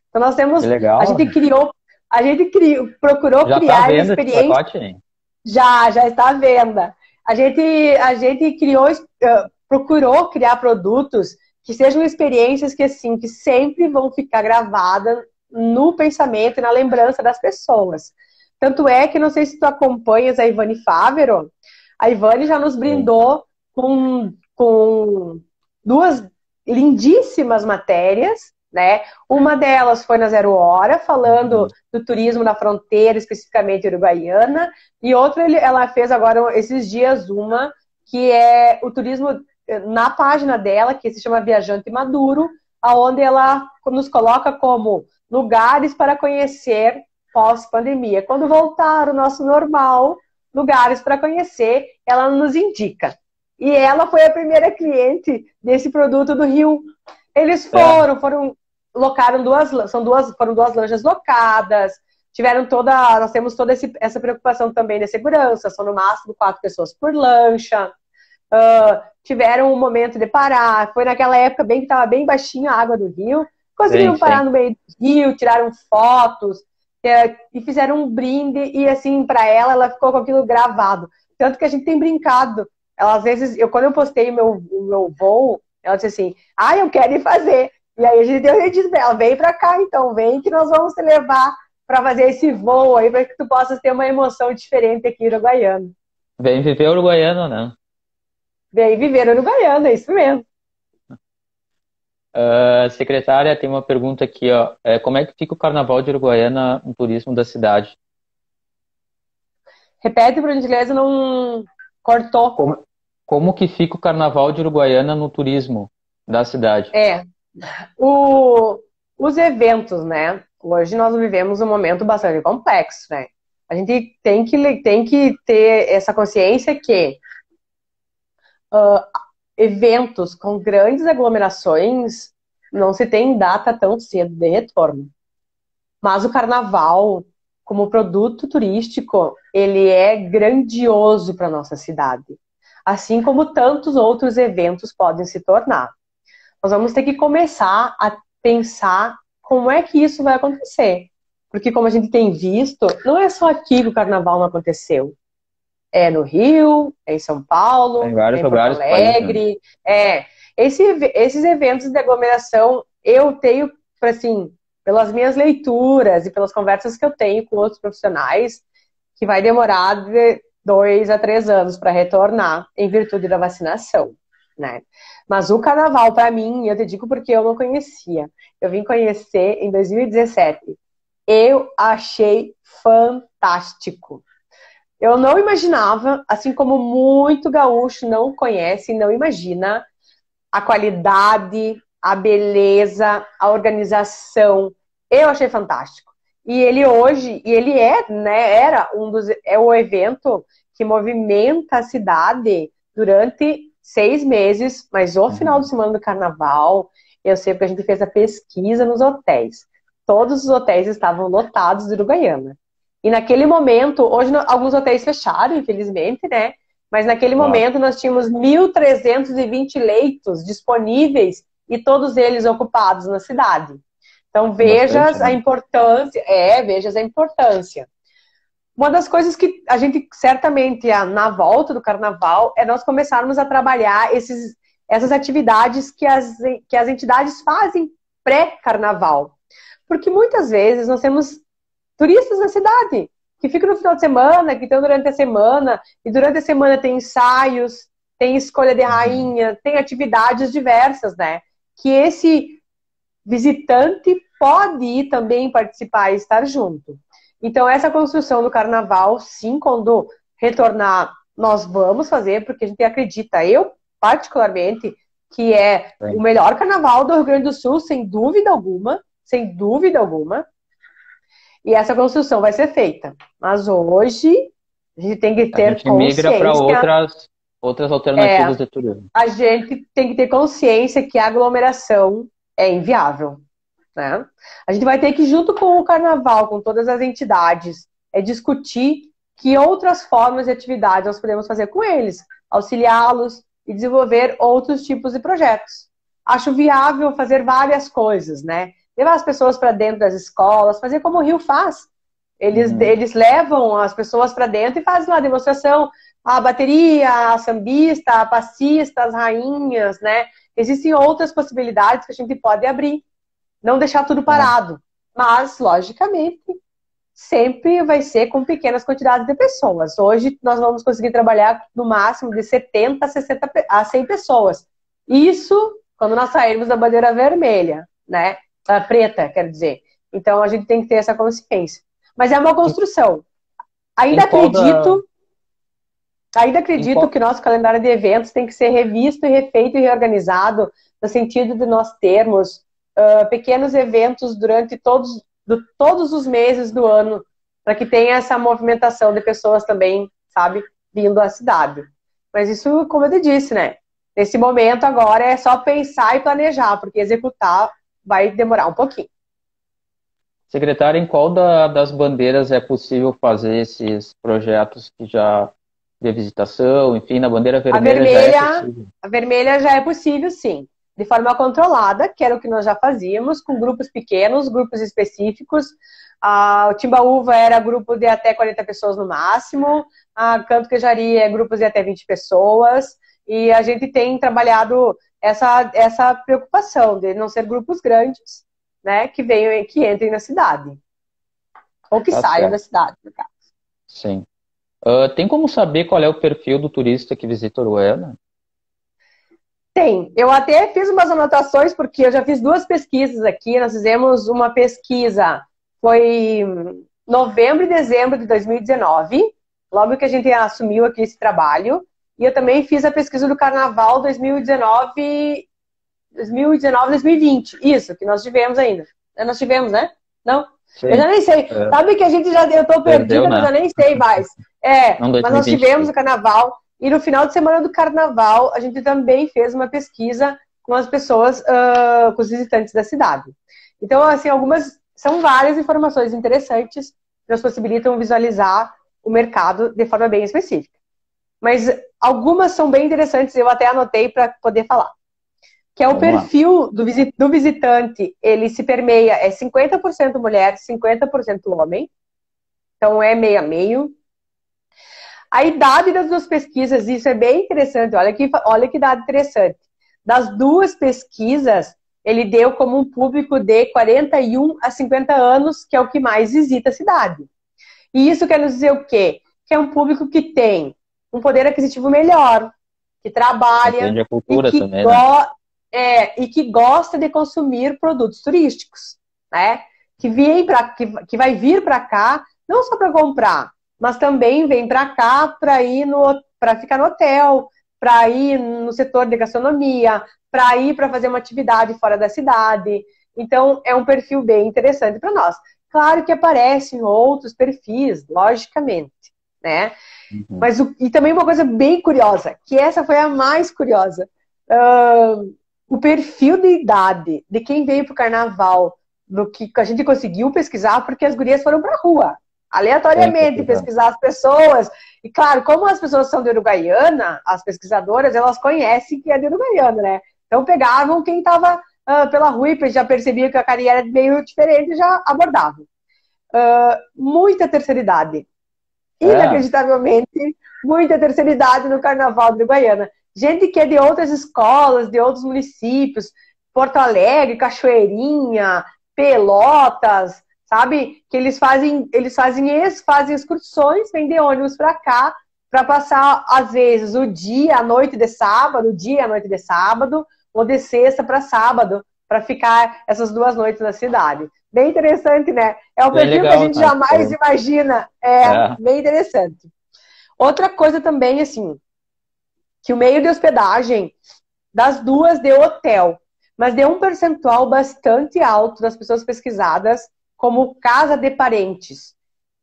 Então nós temos, Que legal. Procurou Já tá criar vendo esse experiência. pacote, hein? Já está à venda. A gente procurou criar produtos que sejam experiências que, assim, que sempre vão ficar gravadas no pensamento e na lembrança das pessoas. Tanto é que, não sei se tu acompanhas a Ivani Fávero, a Ivani já nos brindou com duas lindíssimas matérias, né? Uma delas foi na Zero Hora, falando do turismo na fronteira, especificamente uruguaiana, e outra ela fez agora, esses dias, uma que é o turismo na página dela, que se chama Viajante Maduro, onde ela nos coloca como lugares para conhecer pós-pandemia. Quando voltar o nosso normal, lugares para conhecer, ela nos indica. E ela foi a primeira cliente desse produto do Rio. Eles foram locaram foram duas lanchas locadas, nós temos toda essa preocupação também de segurança, são no máximo 4 pessoas por lancha, tiveram um momento de parar, foi naquela época que estava bem baixinha a água do rio, conseguiram parar no meio do rio, tiraram fotos, e fizeram um brinde, e assim, para ela ficou com aquilo gravado, tanto que a gente tem brincado, ela, às vezes, quando eu postei o meu voo, ela disse assim, eu quero ir fazer. E aí a gente deu disse pra ela, vem pra cá então, vem que nós vamos te levar pra fazer esse voo aí, para que tu possas ter uma emoção diferente aqui em Uruguaiana. Vem viver Uruguaiana, né? Vem viver Uruguaiana, é isso mesmo. Secretária, tem uma pergunta aqui, ó. Como é que fica o Carnaval de Uruguaiana no turismo da cidade? Repete, por gentileza, não cortou. Como que fica o Carnaval de Uruguaiana no turismo da cidade? Os eventos, né? Hoje nós vivemos um momento bastante complexo, né? A gente tem que ter essa consciência que eventos com grandes aglomerações não se tem data tão cedo de retorno. Mas o carnaval, como produto turístico, ele é grandioso para nossa cidade. Assim como tantos outros eventos podem se tornar. Nós vamos ter que começar a pensar como é que isso vai acontecer. Porque, como a gente tem visto, não é só aqui que o carnaval não aconteceu. É no Rio, é em São Paulo, em vários é em Porto Alegre. Esses eventos de aglomeração, eu tenho, assim, pelas minhas leituras e pelas conversas que eu tenho com outros profissionais, que vai demorar de 2 a 3 anos para retornar, em virtude da vacinação, né? Mas o carnaval, para mim, eu te digo porque eu não conhecia. Eu vim conhecer em 2017. Eu achei fantástico. Eu não imaginava, assim como muito gaúcho não conhece, não imagina a qualidade, a beleza, a organização. Eu achei fantástico. E ele hoje, é o evento que movimenta a cidade durante 6 meses, mas o final de semana do carnaval, eu sei porque a gente fez a pesquisa nos hotéis. Todos os hotéis estavam lotados de Uruguaiana. E naquele momento, hoje alguns hotéis fecharam, infelizmente, né? Mas naquele momento nós tínhamos 1.320 leitos disponíveis e todos eles ocupados na cidade. Então vejas a importância, vejas a importância. Uma das coisas que a gente certamente, na volta do carnaval, é nós começarmos a trabalhar essas atividades que as entidades fazem pré-carnaval. Porque muitas vezes nós temos turistas na cidade, que ficam no final de semana, que estão durante a semana, e durante a semana tem ensaios, tem escolha de rainha, tem atividades diversas, né? Que esse visitante pode ir também participar e estar junto. Então, essa construção do carnaval, sim, quando retornar, nós vamos fazer, porque a gente acredita, eu, particularmente, que é o melhor carnaval do Rio Grande do Sul, sem dúvida alguma, sem dúvida alguma. E essa construção vai ser feita. Mas hoje, a gente tem que ter consciência. A gente migra para outras alternativas de turismo. A gente tem que ter consciência que a aglomeração é inviável. Né? A gente vai ter que, junto com o carnaval, com todas as entidades é discutir que outras formas de atividade nós podemos fazer com eles, auxiliá-los e desenvolver outros tipos de projetos. Acho viável fazer várias coisas, né? Levar as pessoas para dentro das escolas, fazer como o Rio faz. Eles levam as pessoas para dentro e fazem uma demonstração, a bateria, a sambista, a passista, as rainhas, né? Existem outras possibilidades que a gente pode abrir, não deixar tudo parado. Mas, logicamente, sempre vai ser com pequenas quantidades de pessoas. Hoje nós vamos conseguir trabalhar no máximo de 70 a 100 pessoas. Isso quando nós sairmos da bandeira vermelha, né? A preta, quero dizer. Então a gente tem que ter essa consciência. Mas é uma construção. Ainda acredito que o nosso calendário de eventos tem que ser revisto e refeito e reorganizado no sentido de nós termos pequenos eventos durante todos os meses do ano, para que tenha essa movimentação de pessoas também, sabe, vindo à cidade. Mas isso, como eu te disse, né? Nesse momento agora é só pensar e planejar, porque executar vai demorar um pouquinho. Secretária, em qual das bandeiras é possível fazer esses projetos que já de visitação, enfim, na bandeira vermelha já é possível? A vermelha já é possível, sim. De forma controlada, que era o que nós já fazíamos, com grupos pequenos, grupos específicos. O Timbaúva era grupo de até 40 pessoas no máximo, a Canto Queijaria é grupos de até 20 pessoas, e a gente tem trabalhado essa preocupação de não ser grupos grandes, né, que entrem na cidade. Ou que saiam da cidade, no caso. Sim. Tem como saber qual é o perfil do turista que visita Uruguaiana? Tem. Eu até fiz umas anotações, porque eu já fiz 2 pesquisas aqui. Nós fizemos uma pesquisa, foi novembro e dezembro de 2019, logo que a gente assumiu aqui esse trabalho. E eu também fiz a pesquisa do Carnaval 2019-2020. Isso, que nós tivemos ainda. Nós tivemos, né? Não? Sim. Eu já nem sei. Sabe que eu tô perdida, mas eu já nem sei mais. Mas nós tivemos o Carnaval. E no final de semana do Carnaval, a gente também fez uma pesquisa com as pessoas, com os visitantes da cidade. Então, assim, são várias informações interessantes que nos possibilitam visualizar o mercado de forma bem específica. Mas algumas são bem interessantes, eu até anotei para poder falar. Que é o perfil do visitante, ele se permeia, é 50% mulher, 50% homem. Então, é meio a meio. A idade das 2 pesquisas, isso é bem interessante, olha que dado interessante. Das 2 pesquisas, ele deu como um público de 41 a 50 anos, que é o que mais visita a cidade. E isso quer nos dizer o quê? Que é um público que tem um poder aquisitivo melhor, que trabalha a cultura e que, também, né? E que gosta de consumir produtos turísticos, né? Que vai vir para cá, não só para comprar, mas também vem para cá para ficar no hotel, para ir no setor de gastronomia, para ir para fazer uma atividade fora da cidade. Então, é um perfil bem interessante para nós. Claro que aparecem outros perfis, logicamente, né? Uhum. Mas e também uma coisa bem curiosa, que essa foi a mais curiosa. O perfil de idade de quem veio para o Carnaval, do que a gente conseguiu pesquisar, porque as gurias foram para a rua. Aleatoriamente, pesquisar as pessoas. E claro, como as pessoas são de Uruguaiana, as pesquisadoras, elas conhecem que é de Uruguaiana, né? Então pegavam quem estava pela rua e já percebia que a carinha era meio diferente e já abordavam. Muita terceira idade. Inacreditavelmente, muita terceira idade no Carnaval de Uruguaiana. Gente que é de outras escolas, de outros municípios, Porto Alegre, Cachoeirinha, Pelotas, sabe? Que eles fazem excursões, vêm de ônibus para cá, para passar, às vezes, o dia e a noite de sábado, ou de sexta para sábado, para ficar essas 2 noites na cidade. Bem interessante, né? É um perfil legal, que a gente jamais imagina. Bem interessante. Outra coisa também, assim, que o meio de hospedagem das 2 deu hotel, mas deu um percentual bastante alto das pessoas pesquisadas como casa de parentes.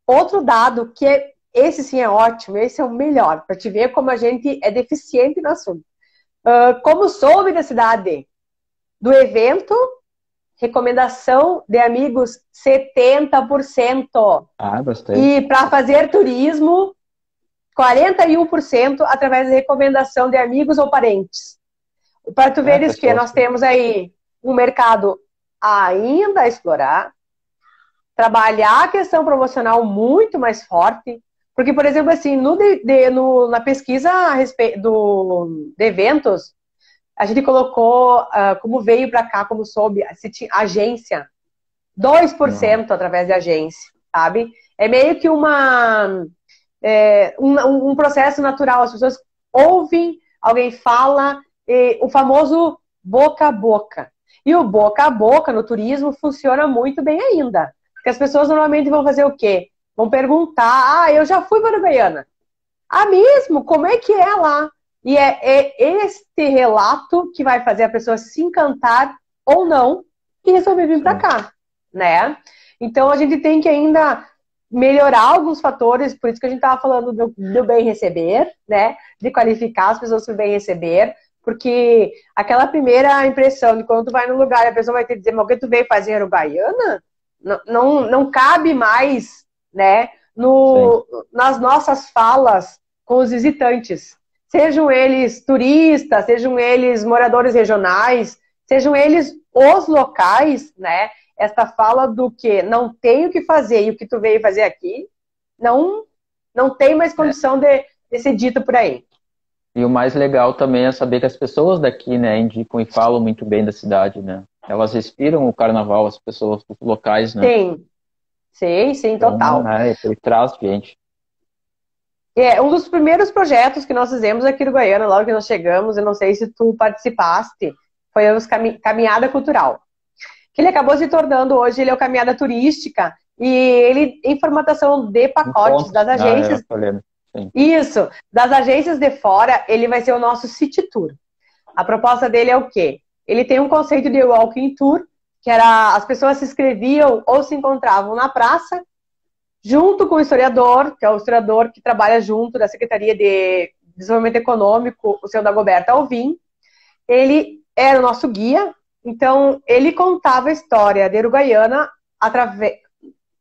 Outro dado que esse sim é ótimo, esse é o melhor, para te ver como a gente é deficiente no assunto. Como soube da cidade? Do evento, recomendação de amigos, 70%. Ah, gostei. E para fazer turismo, 41% através de recomendação de amigos ou parentes. Para tu veres que nós temos aí um mercado ainda a explorar, trabalhar a questão promocional muito mais forte, porque, por exemplo, assim, na pesquisa a respeito de eventos, a gente colocou, como veio para cá, como soube, agência, 2% através de agência, sabe? É meio que um processo natural. As pessoas ouvem, alguém fala, o famoso boca a boca. E o boca a boca no turismo funciona muito bem ainda. Porque as pessoas normalmente vão fazer o quê? Vão perguntar, eu já fui para Uruguaiana. Ah, mesmo? Como é que é lá? E é este relato que vai fazer a pessoa se encantar ou não e resolver vir para cá, né? Então a gente tem que ainda melhorar alguns fatores, por isso que a gente estava falando do bem receber, né? De qualificar as pessoas para o bem receber, porque aquela primeira impressão de quando tu vai num lugar e a pessoa vai te dizer, mas o que tu veio fazer em Uruguaiana? Não cabe mais, né? Nas nossas falas com os visitantes. Sejam eles turistas, sejam eles moradores regionais, sejam eles os locais, né? Esta fala do que não tem o que fazer e o que tu veio fazer aqui, não tem mais condição de ser dito por aí. E o mais legal também é saber que as pessoas daqui, né, indicam e falam muito bem da cidade, né? Elas respiram o carnaval, as pessoas, os locais, né? Sim, total. Então, ele traz gente. Um dos primeiros projetos que nós fizemos aqui no Uruguaiana, logo que nós chegamos, eu não sei se tu participaste, foi o Caminhada Cultural. Que ele acabou se tornando hoje, ele é o Caminhada Turística, e ele, em formatação de pacotes das agências. Isso, das agências de fora, ele vai ser o nosso City Tour. A proposta dele é o quê? Ele tem um conceito de walking tour, que era as pessoas se inscreviam ou se encontravam na praça, junto com o historiador, que é o historiador que trabalha junto da Secretaria de Desenvolvimento Econômico, o seu Dagoberto Alvim. Ele era o nosso guia, então ele contava a história de Uruguaiana,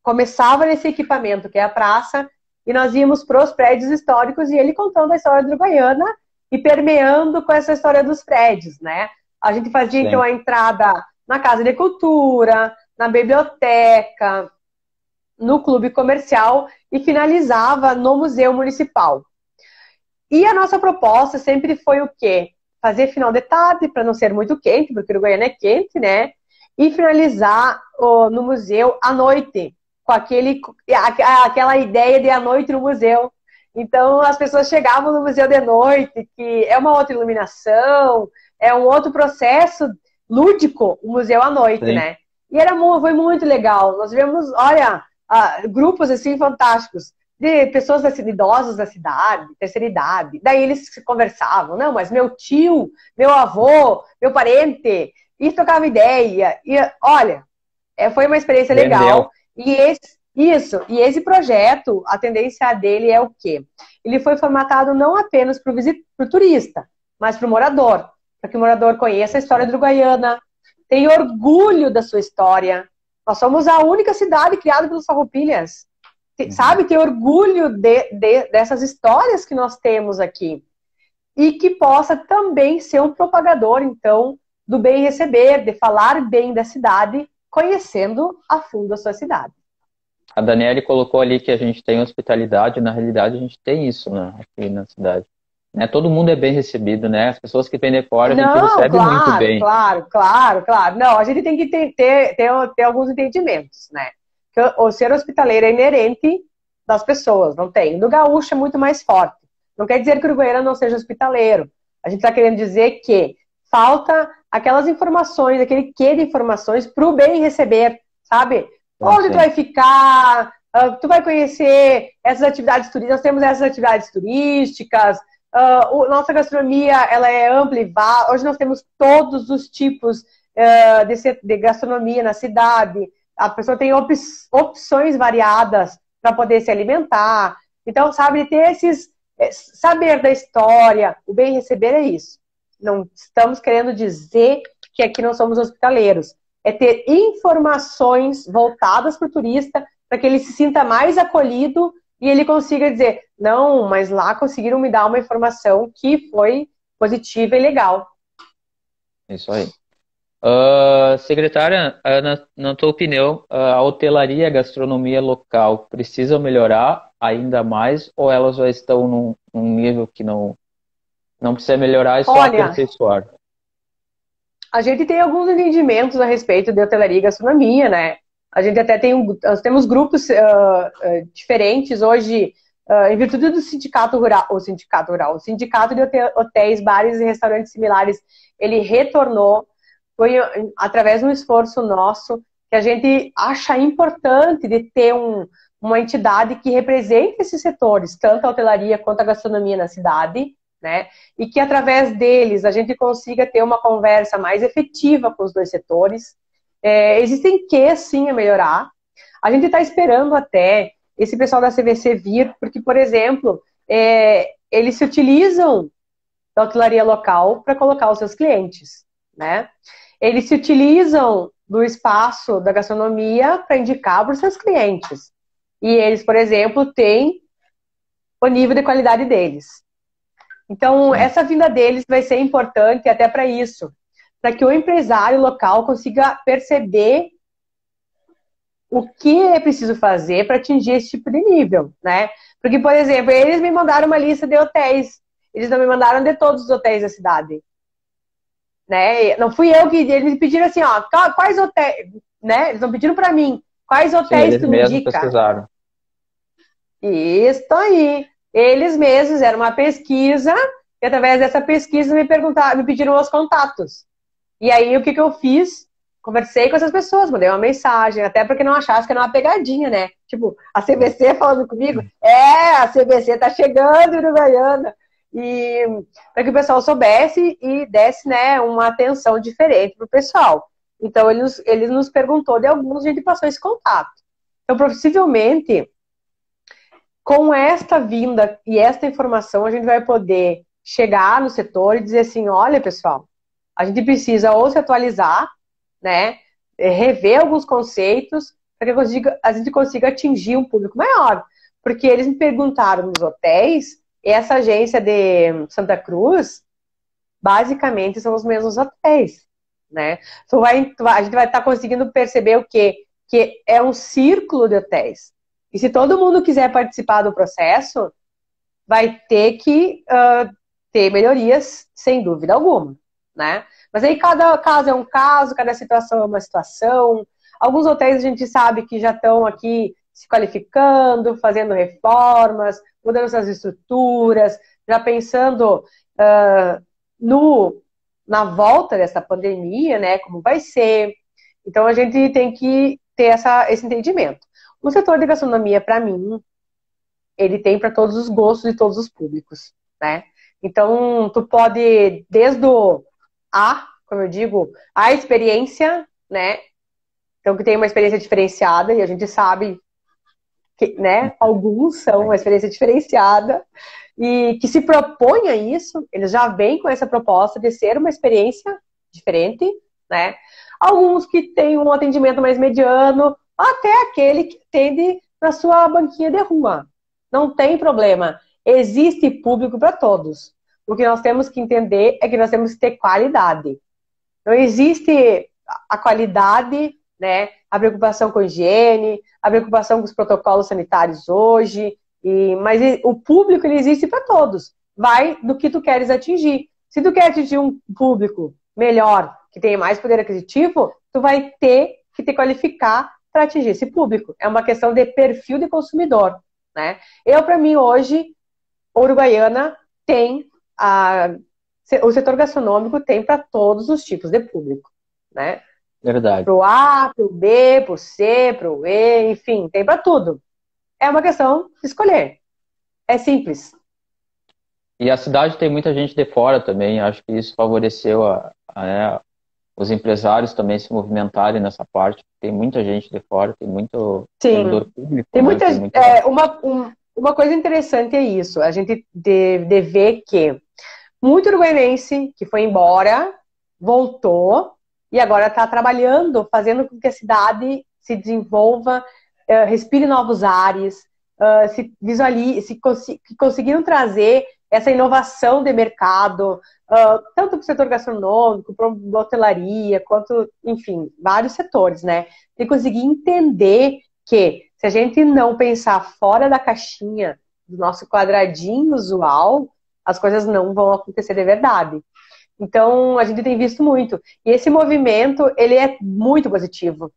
começava nesse equipamento, que é a praça, e nós íamos para os prédios históricos, e ele contando a história de Uruguaiana e permeando com essa história dos prédios, né? A gente fazia, então, a entrada na Casa de Cultura, na biblioteca, no clube comercial e finalizava no Museu Municipal. E a nossa proposta sempre foi o quê? Fazer final de tarde, para não ser muito quente, porque o Uruguaiana é quente, né? E finalizar no museu à noite, com aquela ideia de à noite no museu. Então, as pessoas chegavam no museu de noite, que é uma outra iluminação, é um outro processo lúdico, o museu à noite, né? E foi muito legal. Nós vimos, olha, grupos assim fantásticos de pessoas idosos da cidade, terceira idade. Daí eles conversavam, não, mas meu tio, meu avô, meu parente, e trocava ideia. E olha, foi uma experiência legal. E esse projeto, a tendência dele é o quê? Ele foi formatado não apenas para o turista, mas para o morador, para que o morador conheça a história do Uruguaiana, tenha orgulho da sua história. Nós somos a única cidade criada pelos Farroupilhas. Sabe? Ter orgulho dessas histórias que nós temos aqui. E que possa também ser um propagador, então, do bem receber, de falar bem da cidade, conhecendo a fundo a sua cidade. A Daniele colocou ali que a gente tem hospitalidade, na realidade a gente tem isso, né, aqui na cidade. Né? Todo mundo é bem recebido, né? As pessoas que vêm de fora, a gente recebe muito bem. Claro. Não, a gente tem que ter alguns entendimentos, né? Que o ser hospitaleiro é inerente das pessoas, não tem. No gaúcho é muito mais forte. Não quer dizer que o uruguaiano não seja hospitaleiro. A gente está querendo dizer que falta aquelas informações, aquele quê de informações para o bem receber, sabe? Onde tu vai ficar, tu vai conhecer essas atividades turísticas, nós temos essas atividades turísticas, nossa gastronomia ela é ampla e vasta. Hoje nós temos todos os tipos de gastronomia na cidade. A pessoa tem opções variadas para poder se alimentar. Então, sabe, ter saber da história, o bem receber é isso. Não estamos querendo dizer que aqui não somos hospitaleiros, é ter informações voltadas para o turista, para que ele se sinta mais acolhido e ele consiga dizer, não, mas lá conseguiram me dar uma informação que foi positiva e legal. Isso aí. Secretária, na tua opinião, a hotelaria e a gastronomia local precisam melhorar ainda mais ou elas já estão num nível que não precisa melhorar, é só Olha, aperfeiçoar? a gente tem alguns entendimentos a respeito de hotelaria e gastronomia, né? A gente até nós temos grupos diferentes hoje, em virtude do sindicato rural, o sindicato de hotéis, bares e restaurantes similares, ele retornou, foi através de um esforço nosso, que a gente acha importante de ter uma entidade que represente esses setores, tanto a hotelaria quanto a gastronomia na cidade, né? E que através deles a gente consiga ter uma conversa mais efetiva com os dois setores. Existem que sim a melhorar. A gente está esperando até esse pessoal da CVC vir, porque, por exemplo, eles se utilizam da hotelaria local para colocar os seus clientes, né? Eles se utilizam do espaço da gastronomia para indicar para os seus clientes. E eles, por exemplo, têm o nível de qualidade deles. Então, essa vinda deles vai ser importante até para isso, para que o empresário local consiga perceber o que é preciso fazer para atingir esse tipo de nível, né? Porque, por exemplo, eles me mandaram uma lista de hotéis, eles não me mandaram de todos os hotéis da cidade, né? Não fui eu que eles me pediram assim, ó, quais hotéis, né? Eles não pediram para mim, quais hotéis Sim, tu me indica? pesquisaram. Isso aí. Eles mesmos fizeram uma pesquisa e através dessa pesquisa me pediram os contatos. E aí o que eu fiz? Conversei com essas pessoas, mandei uma mensagem, até porque não achasse que era uma pegadinha, né? Tipo, a CVC falando comigo, a CVC tá chegando em Uruguaiana. E para que o pessoal soubesse e desse, né, uma atenção diferente pro pessoal. Então ele nos perguntou de alguns, a gente passou esse contato. Então, possivelmente, com esta vinda e esta informação, a gente vai poder chegar no setor e dizer assim, olha, pessoal, a gente precisa ou se atualizar, né, rever alguns conceitos para que a gente consiga atingir um público maior. Porque eles me perguntaram nos hotéis, e essa agência de Santa Cruz, basicamente são os mesmos hotéis, né? Então, a gente vai estar conseguindo perceber o quê? Que é um círculo de hotéis. E se todo mundo quiser participar do processo, vai ter que ter melhorias, sem dúvida alguma, né? Mas aí cada caso é um caso, cada situação é uma situação. Alguns hotéis a gente sabe que já estão aqui se qualificando, fazendo reformas, mudando suas estruturas, já pensando na volta dessa pandemia, né? Como vai ser. Então a gente tem que ter esse entendimento. O setor de gastronomia, para mim, ele tem para todos os gostos e todos os públicos, né? Então, tu pode, desde como eu digo, a experiência, né? Então, que tem uma experiência diferenciada, e a gente sabe que, né, alguns são uma experiência diferenciada, e que se propõe a isso, eles já vêm com essa proposta de ser uma experiência diferente, né? Alguns que têm um atendimento mais mediano, até aquele que atende na sua banquinha de rua. Não tem problema. Existe público para todos. O que nós temos que entender é que nós temos que ter qualidade. Não existe a qualidade, né? A preocupação com a higiene, a preocupação com os protocolos sanitários hoje. Mas o público, ele existe para todos. Vai do que tu queres atingir. Se tu quer atingir um público melhor, que tenha mais poder aquisitivo, tu vai ter que te qualificar para atingir esse público. É uma questão de perfil de consumidor, né? Para mim, hoje, Uruguaiana tem o setor gastronômico tem para todos os tipos de público, né? Verdade. Pro A, pro B, pro C, pro E, enfim, tem para tudo. É uma questão de escolher. É simples. E a cidade tem muita gente de fora também. Acho que isso favoreceu os empresários também se movimentarem nessa parte. Tem muita gente de fora, tem muito vendedor público. Tem muita, uma coisa interessante é isso. A gente de ver que muito uruguaiense que foi embora, voltou, e agora está trabalhando, fazendo com que a cidade se desenvolva, respire novos ares, se visualize, conseguiram trazer essa inovação de mercado, tanto para o setor gastronômico, para a hotelaria, quanto, enfim, vários setores, né? E conseguir entender que se a gente não pensar fora da caixinha do nosso quadradinho usual, as coisas não vão acontecer de verdade. Então, a gente tem visto muito. E esse movimento, ele é muito positivo.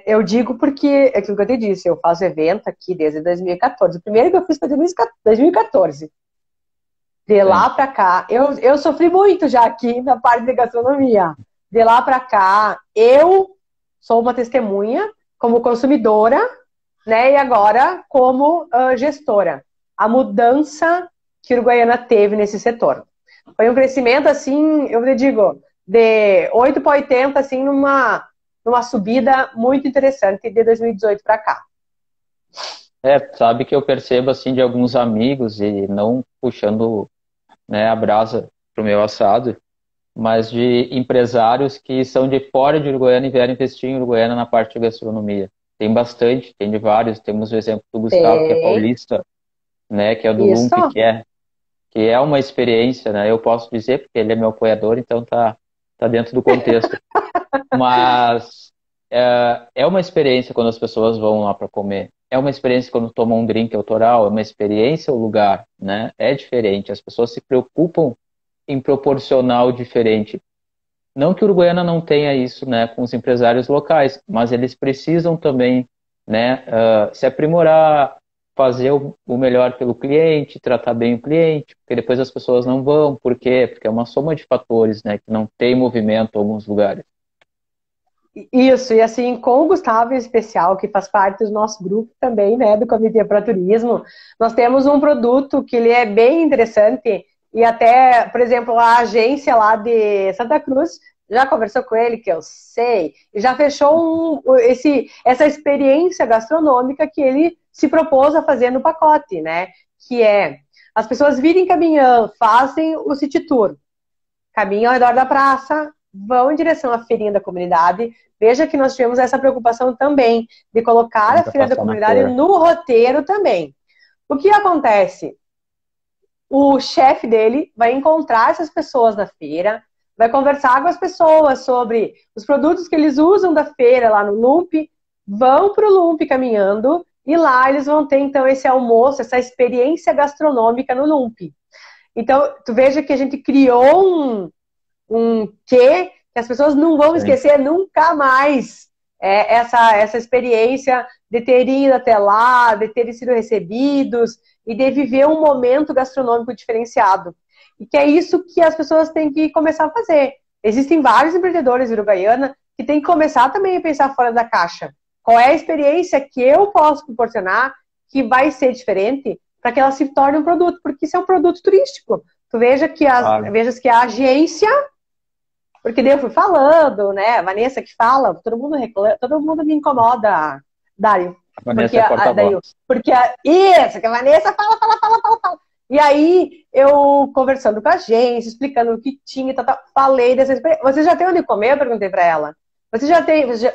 Eu digo porque, é aquilo que eu te disse, eu faço evento aqui desde 2014. O primeiro que eu fiz foi 2014. De lá para cá, eu sofri muito já aqui na parte de gastronomia. De lá para cá, eu sou uma testemunha como consumidora, né? E agora como gestora. A mudança que a Uruguaiana teve nesse setor. Foi um crescimento, assim, eu digo, de 8 para 80, assim, numa subida muito interessante de 2018 para cá. Sabe que eu percebo, assim, de alguns amigos, e não puxando, né, a brasa pro meu assado, mas de empresários que são de fora de Uruguaiana e vieram investir em Uruguaiana na parte de gastronomia. Tem bastante, tem de vários. Temos o exemplo do Gustavo, que é paulista, né, que é do Isso. Lump, que é uma experiência, né? Eu posso dizer, porque ele é meu apoiador, então tá dentro do contexto. Mas é uma experiência quando as pessoas vão lá para comer. É uma experiência quando tomam um drink autoral, é uma experiência o lugar, né? É diferente. As pessoas se preocupam em proporcionar o diferente. Não que o Uruguaiana não tenha isso, né, com os empresários locais, mas eles precisam também, né, se aprimorar, fazer o melhor pelo cliente, tratar bem o cliente, porque depois as pessoas não vão. Por quê? Porque é uma soma de fatores, né, que não tem movimento em alguns lugares. Isso, e assim, com o Gustavo em especial, que faz parte do nosso grupo também, né, do Comitê para Turismo, nós temos um produto que ele é bem interessante, e até, por exemplo, a agência lá de Santa Cruz já conversou com ele, que eu sei, e já fechou essa experiência gastronômica que ele se propôs a fazer no pacote, né, que é as pessoas virem caminhando, fazem o city tour, caminham ao redor da praça, vão em direção à feirinha da comunidade. Veja que nós tivemos essa preocupação também de colocar a feira da comunidade no roteiro também. O que acontece? O chefe dele vai encontrar essas pessoas na feira, vai conversar com as pessoas sobre os produtos que eles usam da feira lá no Lump, vão para o Lump caminhando e lá eles vão ter então esse almoço, essa experiência gastronômica no Lump. Então, tu veja que a gente criou um quê que as pessoas não vão esquecer nunca mais. Essa experiência de terem ido até lá, de terem sido recebidos e de viver um momento gastronômico diferenciado. E que é isso que as pessoas têm que começar a fazer. Existem vários empreendedores de Uruguaiana que têm que começar também a pensar fora da caixa. Qual é a experiência que eu posso proporcionar que vai ser diferente para que ela se torne um produto? Porque isso é um produto turístico. Tu veja que vejas que a agência, porque daí eu fui falando, né? A Vanessa que fala, todo mundo reclama, todo mundo me incomoda, Dário. Vanessa é porta-voz. Porque isso, que a Vanessa fala. E aí, eu conversando com a agência, explicando o que tinha, falei dessa experiência. Você já tem onde comer? Eu perguntei pra ela. Você já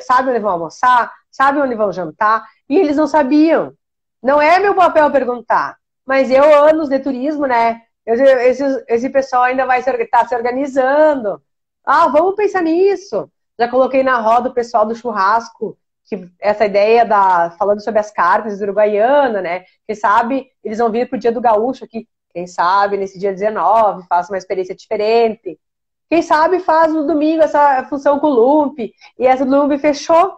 sabe onde vão almoçar? Sabe onde vão jantar? E eles não sabiam. Não é meu papel perguntar. Mas anos de turismo, né? Esse pessoal ainda vai estar se organizando. Vamos pensar nisso. Já coloquei na roda o pessoal do churrasco, que essa ideia falando sobre as carnes do Uruguaiana, né? Quem sabe eles vão vir pro Dia do Gaúcho aqui. Quem sabe nesse dia 19 faça uma experiência diferente. Quem sabe faz no domingo essa função com o Lump. E essa do Lump fechou.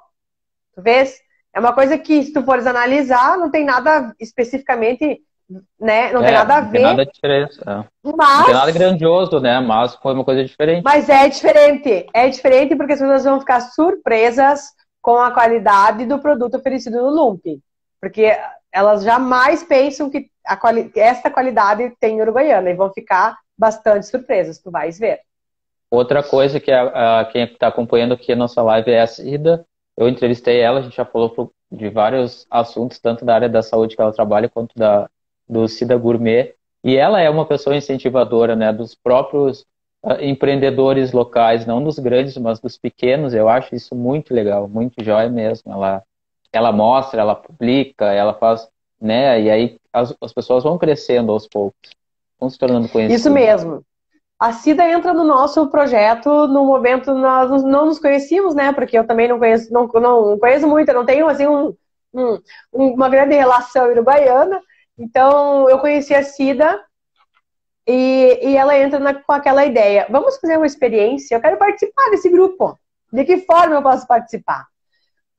Tu vês? É uma coisa que, se tu fores analisar, não tem nada especificamente, né? Não tem nada a ver. Não tem nada de diferença. Não tem nada grandioso, né? Mas foi uma coisa diferente. Mas é diferente. É diferente porque as pessoas vão ficar surpresas com a qualidade do produto oferecido no Lump. Porque elas jamais pensam que esta qualidade tem em Uruguaiana e vão ficar bastante surpresas, tu vais ver. Outra coisa que quem está acompanhando aqui a nossa live é a Cida. Eu entrevistei ela, a gente já falou de vários assuntos, tanto da área da saúde que ela trabalha, quanto do Cida Gourmet. E ela é uma pessoa incentivadora, né, dos próprios empreendedores locais, não dos grandes, mas dos pequenos. Eu acho isso muito legal, muito jóia mesmo. Ela mostra, ela publica, ela faz, né? E aí as pessoas vão crescendo aos poucos, vão se tornando Isso conhecidas. mesmo. A Cida entra no nosso projeto no momento nós não nos conhecíamos, né? Porque eu também não conheço, não conheço muito, eu não tenho assim uma grande relação uruguaiana. Então eu conheci a Cida e ela entra com aquela ideia: vamos fazer uma experiência, eu quero participar desse grupo. De que forma eu posso participar?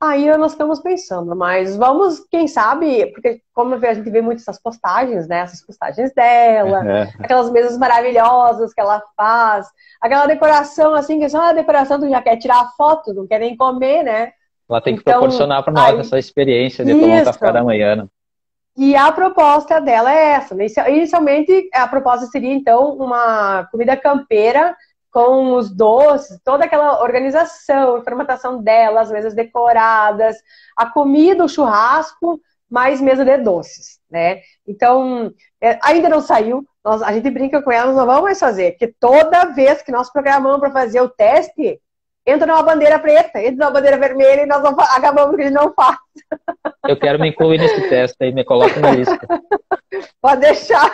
Aí nós estamos pensando, mas vamos, quem sabe, porque como a gente vê muito essas postagens, né? Essas postagens dela, aquelas mesas maravilhosas que ela faz, aquela decoração assim, que é só uma decoração, tu já quer tirar foto, não quer nem comer, né? Ela tem que Então, proporcionar para nós essa experiência de tomar um café da manhã, né? E a proposta dela é essa. Inicialmente, a proposta seria, então, uma comida campeira com os doces, toda aquela organização, formatação dela, as mesas decoradas, a comida, o churrasco, mais mesa de doces, né? Então, ainda não saiu. A gente brinca com ela, nós não vamos mais fazer, porque toda vez que nós programamos para fazer o teste, entra numa bandeira preta, entra numa bandeira vermelha e nós acabamos que a gente não faz. Eu quero me incluir nesse teste aí, me coloca na lista. Pode deixar.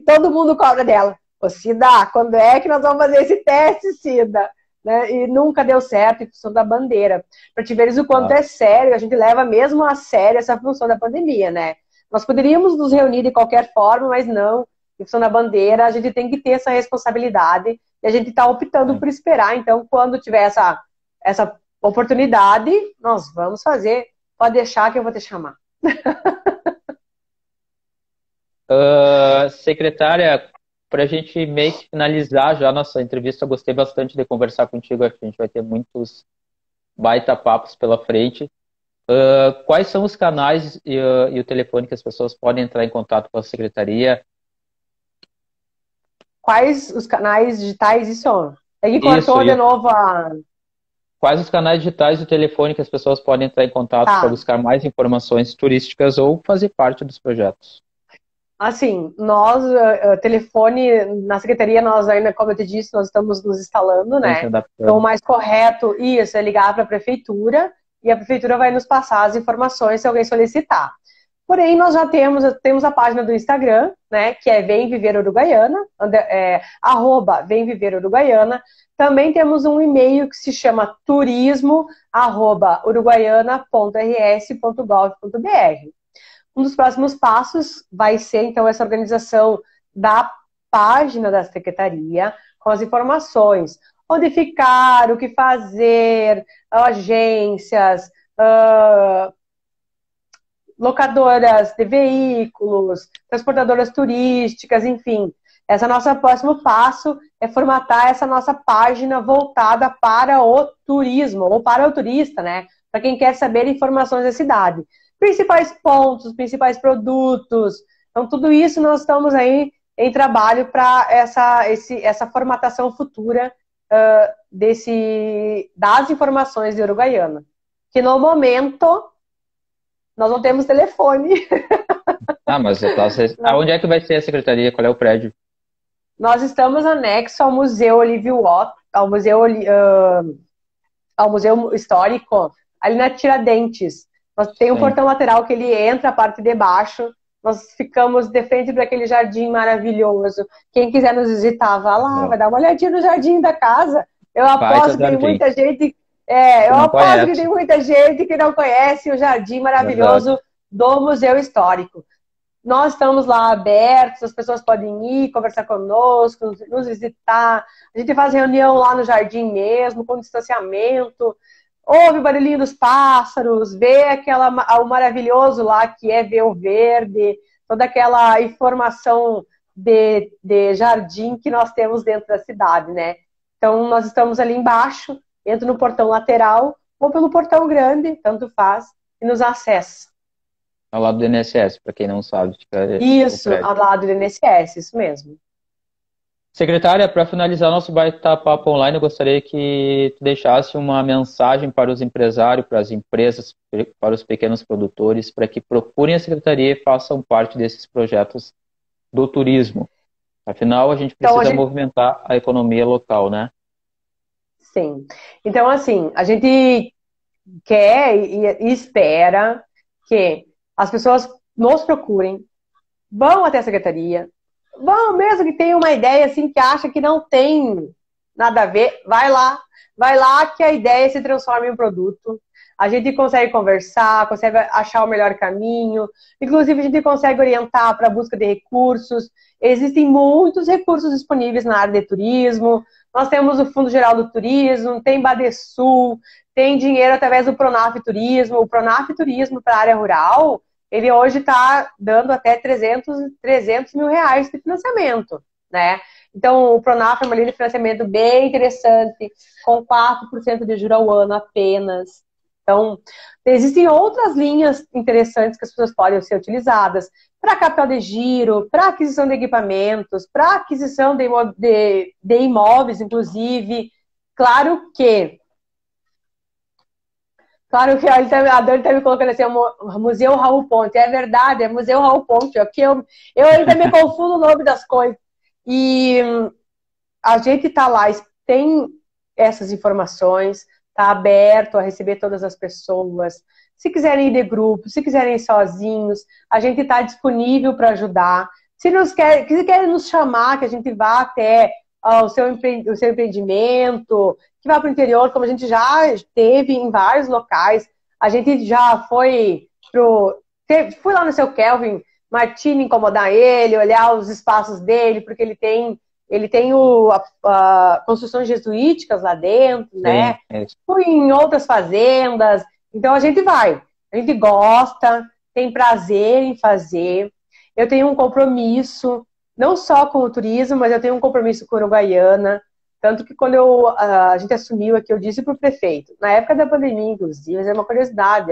Todo mundo cobra dela. Ô, Cida, quando é que nós vamos fazer esse teste, Cida? Né? E nunca deu certo em função da bandeira. Para te veres o quanto é sério, a gente leva mesmo a sério essa função da pandemia, né? Nós poderíamos nos reunir de qualquer forma, mas não. Em função da bandeira, a gente tem que ter essa responsabilidade e a gente está optando por esperar. Então, quando tiver essa oportunidade, nós vamos fazer. Pode deixar que eu vou te chamar. Secretária, para a gente meio que finalizar já a nossa entrevista, eu gostei bastante de conversar contigo. Acho que a gente vai ter muitos baita papos pela frente. Quais são os canais e o telefone que as pessoas podem entrar em contato com a secretaria? Quais os canais digitais? Isso. É que cortou de novo a... Quais os canais digitais e o telefone que as pessoas podem entrar em contato para buscar mais informações turísticas ou fazer parte dos projetos? Assim, nós, telefone, na secretaria, nós ainda, como eu te disse, nós estamos nos instalando, né? Então, o mais correto, isso, é ligar para a prefeitura e a prefeitura vai nos passar as informações se alguém solicitar. Porém, nós já temos a página do Instagram, né, que é Vem Viver Uruguaiana, @Vem Viver Uruguaiana. Também temos um e-mail que se chama turismo@uruguaiana.rs.gov.br. Um dos próximos passos vai ser, então, essa organização da página da secretaria com as informações, onde ficar, o que fazer, agências, locadoras de veículos, transportadoras turísticas, enfim. Esse nosso próximo passo é formatar essa nossa página voltada para o turismo, ou para o turista, né? Para quem quer saber informações da cidade. Principais pontos, principais produtos. Então, tudo isso nós estamos aí em trabalho para essa formatação futura das informações de Uruguaiana. Que no momento nós não temos telefone. Mas aonde é que vai ser a secretaria? Qual é o prédio? Nós estamos anexo ao Museu Olívio Watt, ao Museu Histórico, ali na Tiradentes. Nós tem um portão lateral que ele entra a parte de baixo. Nós ficamos de frente para aquele jardim maravilhoso. Quem quiser nos visitar, vá lá, vai dar uma olhadinha no jardim da casa. Eu aposto que tem muita gente... que tem muita gente que não conhece o jardim maravilhoso do Museu Histórico. Nós estamos lá abertos, as pessoas podem ir, conversar conosco, nos visitar. A gente faz reunião lá no jardim mesmo, com distanciamento. Ouve o barulhinho dos pássaros, vê o maravilhoso lá que é ver o verde, toda aquela informação de jardim que nós temos dentro da cidade, né? Então, nós estamos ali embaixo, entra no portão lateral ou pelo portão grande, tanto faz, e nos acessa. Ao lado do INSS, para quem não sabe. Isso, ao lado do INSS, isso mesmo. Secretária, para finalizar nosso bate-papo online, eu gostaria que tu deixasse uma mensagem para os empresários, para as empresas, para os pequenos produtores, para que procurem a secretaria e façam parte desses projetos do turismo. Afinal, a gente Então, precisa movimentar a economia local, né? sim. Então, assim, a gente quer e espera que as pessoas nos procurem, vão até a secretaria, vão mesmo que tenha uma ideia assim que acha que não tem nada a ver, vai lá que a ideia se transforma em um produto. A gente consegue conversar, consegue achar o melhor caminho, inclusive a gente consegue orientar para a busca de recursos. Existem muitos recursos disponíveis na área de turismo. Nós temos o Fundo Geral do Turismo, tem Badesul, tem dinheiro através do Pronaf Turismo. O Pronaf Turismo para a área rural, ele hoje está dando até 300 mil reais de financiamento, né? Então, o Pronaf é uma linha de financiamento bem interessante, com 4% de juros ao ano apenas. Então, existem outras linhas interessantes que as pessoas podem ser utilizadas para capital de giro, para aquisição de equipamentos, para aquisição de imóveis, inclusive. Claro que a Dani está me colocando assim, Museu Raul Ponte. É verdade, é Museu Raul Ponte. Aqui eu ainda me confundo o nome das coisas. E a gente está lá, tem essas informações, está aberto a receber todas as pessoas. Se quiserem ir de grupo, se quiserem ir sozinhos, a gente está disponível para ajudar. Se querem nos chamar, que a gente vá até o seu empreendimento, que vá para o interior, como a gente já teve em vários locais. A gente já foi fui lá no seu Kelvin Martini incomodar ele, olhar os espaços dele, porque ele tem construções jesuíticas lá dentro, né? Fui em outras fazendas. Então a gente vai. A gente gosta, tem prazer em fazer. Eu tenho um compromisso, não só com o turismo, mas eu tenho um compromisso com a Uruguaiana. Tanto que quando a gente assumiu aqui, eu disse para o prefeito, na época da pandemia, inclusive, mas é uma curiosidade,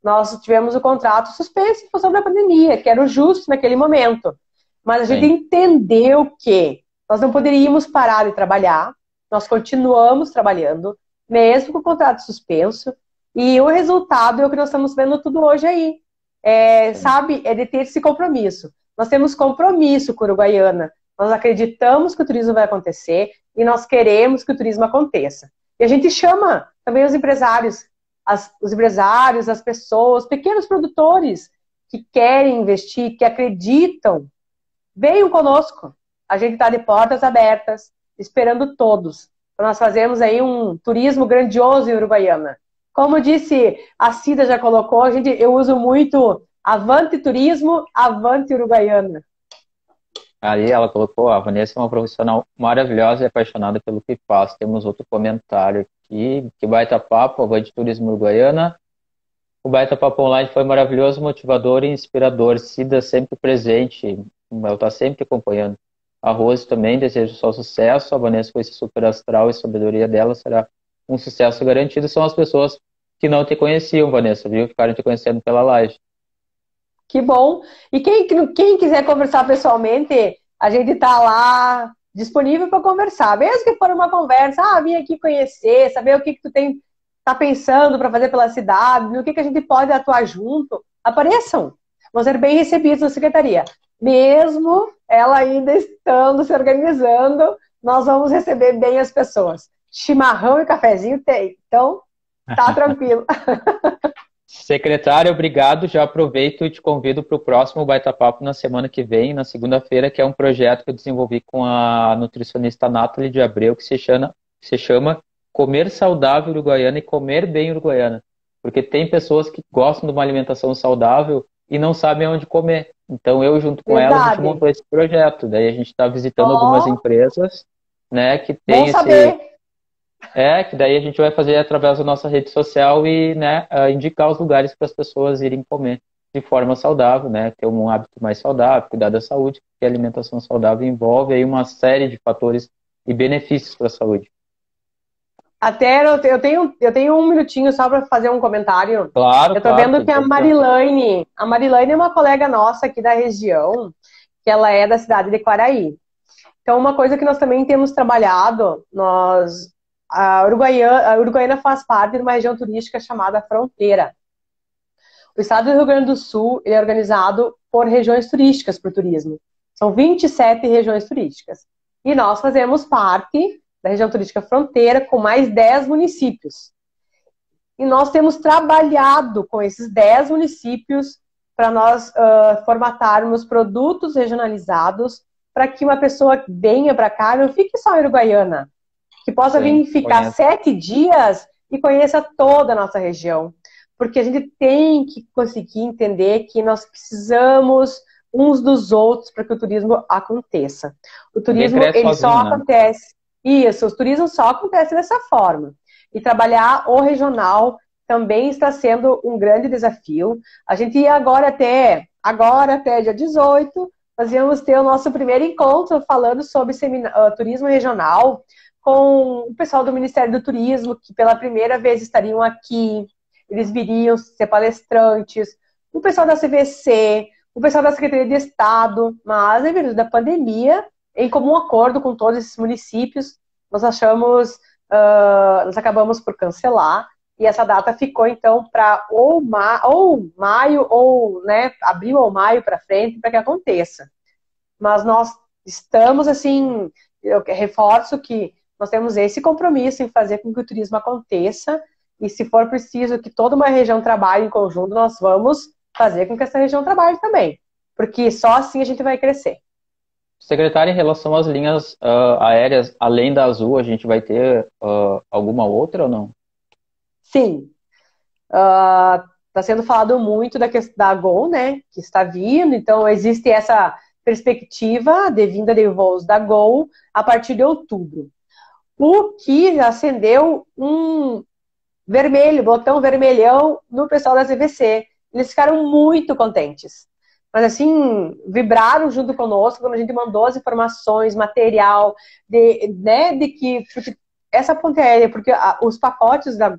nós tivemos o contrato suspenso em função da pandemia, que era o justo naquele momento. Mas a gente entendeu que nós não poderíamos parar de trabalhar, nós continuamos trabalhando, mesmo com o contrato suspenso, e o resultado é o que nós estamos vendo tudo hoje aí. Sabe, é de ter esse compromisso. Nós temos compromisso com a Uruguaiana, nós acreditamos que o turismo vai acontecer e nós queremos que o turismo aconteça. E a gente chama também os empresários, as pessoas, pequenos produtores que querem investir, que acreditam, venham conosco. A gente está de portas abertas, esperando todos, para nós fazermos aí um turismo grandioso em Uruguaiana. Como disse, a Cida já colocou, eu uso muito Avante Turismo, Avante Uruguaiana. Aí ela colocou, a Vanessa é uma profissional maravilhosa e apaixonada pelo que faz. Temos outro comentário aqui, que baita papo, Avante Turismo Uruguaiana. O baita papo online foi maravilhoso, motivador e inspirador. Cida sempre presente, ela está sempre acompanhando. A Rose também, desejo só sucesso. A Vanessa com esse super astral e sabedoria dela será um sucesso garantido. São as pessoas que não te conheciam, Vanessa, viu? Ficaram te conhecendo pela live. Que bom. E quem quiser conversar pessoalmente, a gente está lá disponível para conversar. Mesmo que for uma conversa, vim aqui conhecer, saber o que tu tá pensando para fazer pela cidade, no que a gente pode atuar junto. Apareçam. Vão ser bem recebidos na secretaria. Mesmo ela ainda estando se organizando, nós vamos receber bem as pessoas. Chimarrão e cafezinho tem. Então, tá tranquilo. Secretária, obrigado. Já aproveito e te convido para o próximo Baita Papo na semana que vem, na segunda-feira, que é um projeto que eu desenvolvi com a nutricionista Nathalie de Abreu, que se chama Comer Saudável Uruguaiana e Comer Bem Uruguaiana. Porque tem pessoas que gostam de uma alimentação saudável e não sabem onde comer. Então, eu, junto com ela, a gente montou esse projeto. Daí a gente está visitando algumas empresas, né, que tem que daí a gente vai fazer através da nossa rede social e, né, indicar os lugares para as pessoas irem comer de forma saudável, né, ter um hábito mais saudável, cuidar da saúde, porque a alimentação saudável envolve aí uma série de fatores e benefícios para a saúde. Até eu tenho um minutinho só para fazer um comentário. Claro, eu tô vendo que a Marilane é uma colega nossa aqui da região, que ela é da cidade de Quaraí. Então, uma coisa que nós também temos trabalhado, a Uruguaiana faz parte de uma região turística chamada Fronteira. O estado do Rio Grande do Sul ele é organizado por regiões turísticas para o turismo. São 27 regiões turísticas. E nós fazemos parte da região turística Fronteira, com mais 10 municípios. E nós temos trabalhado com esses 10 municípios para nós formatarmos produtos regionalizados para que uma pessoa venha para cá e não fique só em Uruguaiana, que possa vir ficar 7 dias e conheça toda a nossa região. Porque a gente tem que conseguir entender que nós precisamos uns dos outros para que o turismo aconteça. O turismo, ele só acontece. Isso, o turismo só acontece dessa forma. E trabalhar o regional também está sendo um grande desafio. A gente ia agora até dia 18, nós íamos ter o nosso primeiro encontro falando sobre turismo regional com o pessoal do Ministério do Turismo, que pela primeira vez estariam aqui. Eles viriam ser palestrantes, o pessoal da CVC, o pessoal da Secretaria de Estado, mas devido da pandemia, em comum acordo com todos esses municípios, nós acabamos por cancelar, e essa data ficou então para ou maio, ou abril ou maio para frente, para que aconteça. Mas nós estamos, assim, eu reforço que nós temos esse compromisso em fazer com que o turismo aconteça, e se for preciso que toda uma região trabalhe em conjunto, nós vamos fazer com que essa região trabalhe também. Porque só assim a gente vai crescer. Secretária, em relação às linhas aéreas, além da Azul, a gente vai ter alguma outra ou não? Sim. Está sendo falado muito da Gol, né? Que está vindo. Então, existe essa perspectiva de vinda de voos da Gol a partir de outubro. O que acendeu um botão vermelhão no pessoal da CVC. Eles ficaram muito contentes. Mas assim, vibraram junto conosco quando a gente mandou as informações, material, de que essa ponte aérea, porque os pacotes da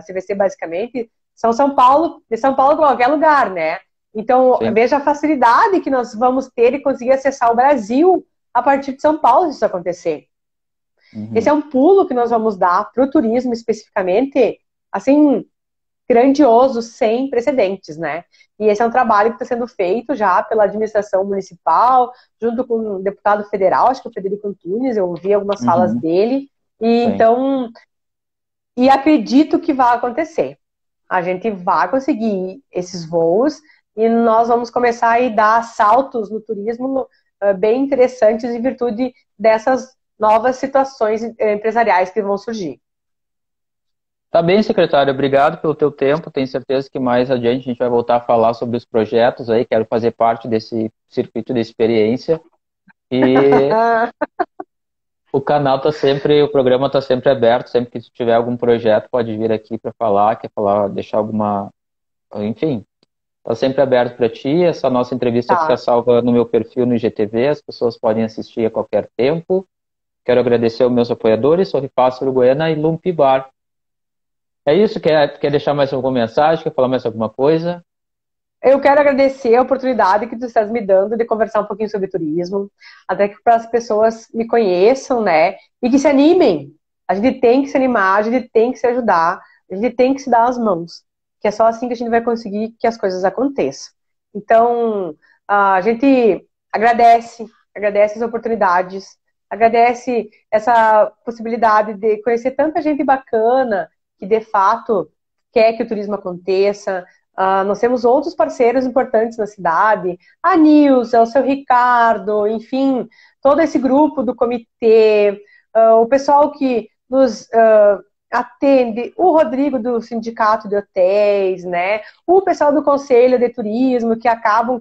CVC basicamente são de São Paulo para qualquer lugar, né? Então, sim, veja a facilidade que nós vamos ter de conseguir acessar o Brasil a partir de São Paulo se isso acontecer. Uhum. Esse é um pulo que nós vamos dar para o turismo especificamente, assim, grandioso, sem precedentes, né? E esse é um trabalho que está sendo feito já pela administração municipal, junto com o deputado federal, acho que é o Frederico Antunes, eu ouvi algumas falas dele, e então, e acredito que vai acontecer. A gente vai conseguir esses voos e nós vamos começar a dar saltos no turismo bem interessantes em virtude dessas novas situações empresariais que vão surgir. Tá bem, secretário. Obrigado pelo teu tempo. Tenho certeza que mais adiante a gente vai voltar a falar sobre os projetos aí. Quero fazer parte desse circuito de experiência. E o programa está sempre aberto. Sempre que tiver algum projeto, pode vir aqui para falar, deixar alguma... Enfim, está sempre aberto para ti. Essa nossa entrevista fica salva no meu perfil no IGTV. As pessoas podem assistir a qualquer tempo. Quero agradecer aos meus apoiadores, Sorrifaça Uruguaiana e Lumpi Bar. É isso? Quer deixar mais alguma mensagem? Quer falar mais alguma coisa? Eu quero agradecer a oportunidade que tu estás me dando de conversar um pouquinho sobre turismo, até que para as pessoas me conheçam, né? E que se animem. A gente tem que se animar, a gente tem que se ajudar, a gente tem que se dar as mãos. Que é só assim que a gente vai conseguir que as coisas aconteçam. Então, a gente agradece as oportunidades, agradece essa possibilidade de conhecer tanta gente bacana, que de fato quer que o turismo aconteça. Nós temos outros parceiros importantes na cidade, a Nilza, o seu Ricardo, enfim, todo esse grupo do comitê, o pessoal que nos atende, o Rodrigo do Sindicato de Hotéis, né? O pessoal do Conselho de Turismo, que acabam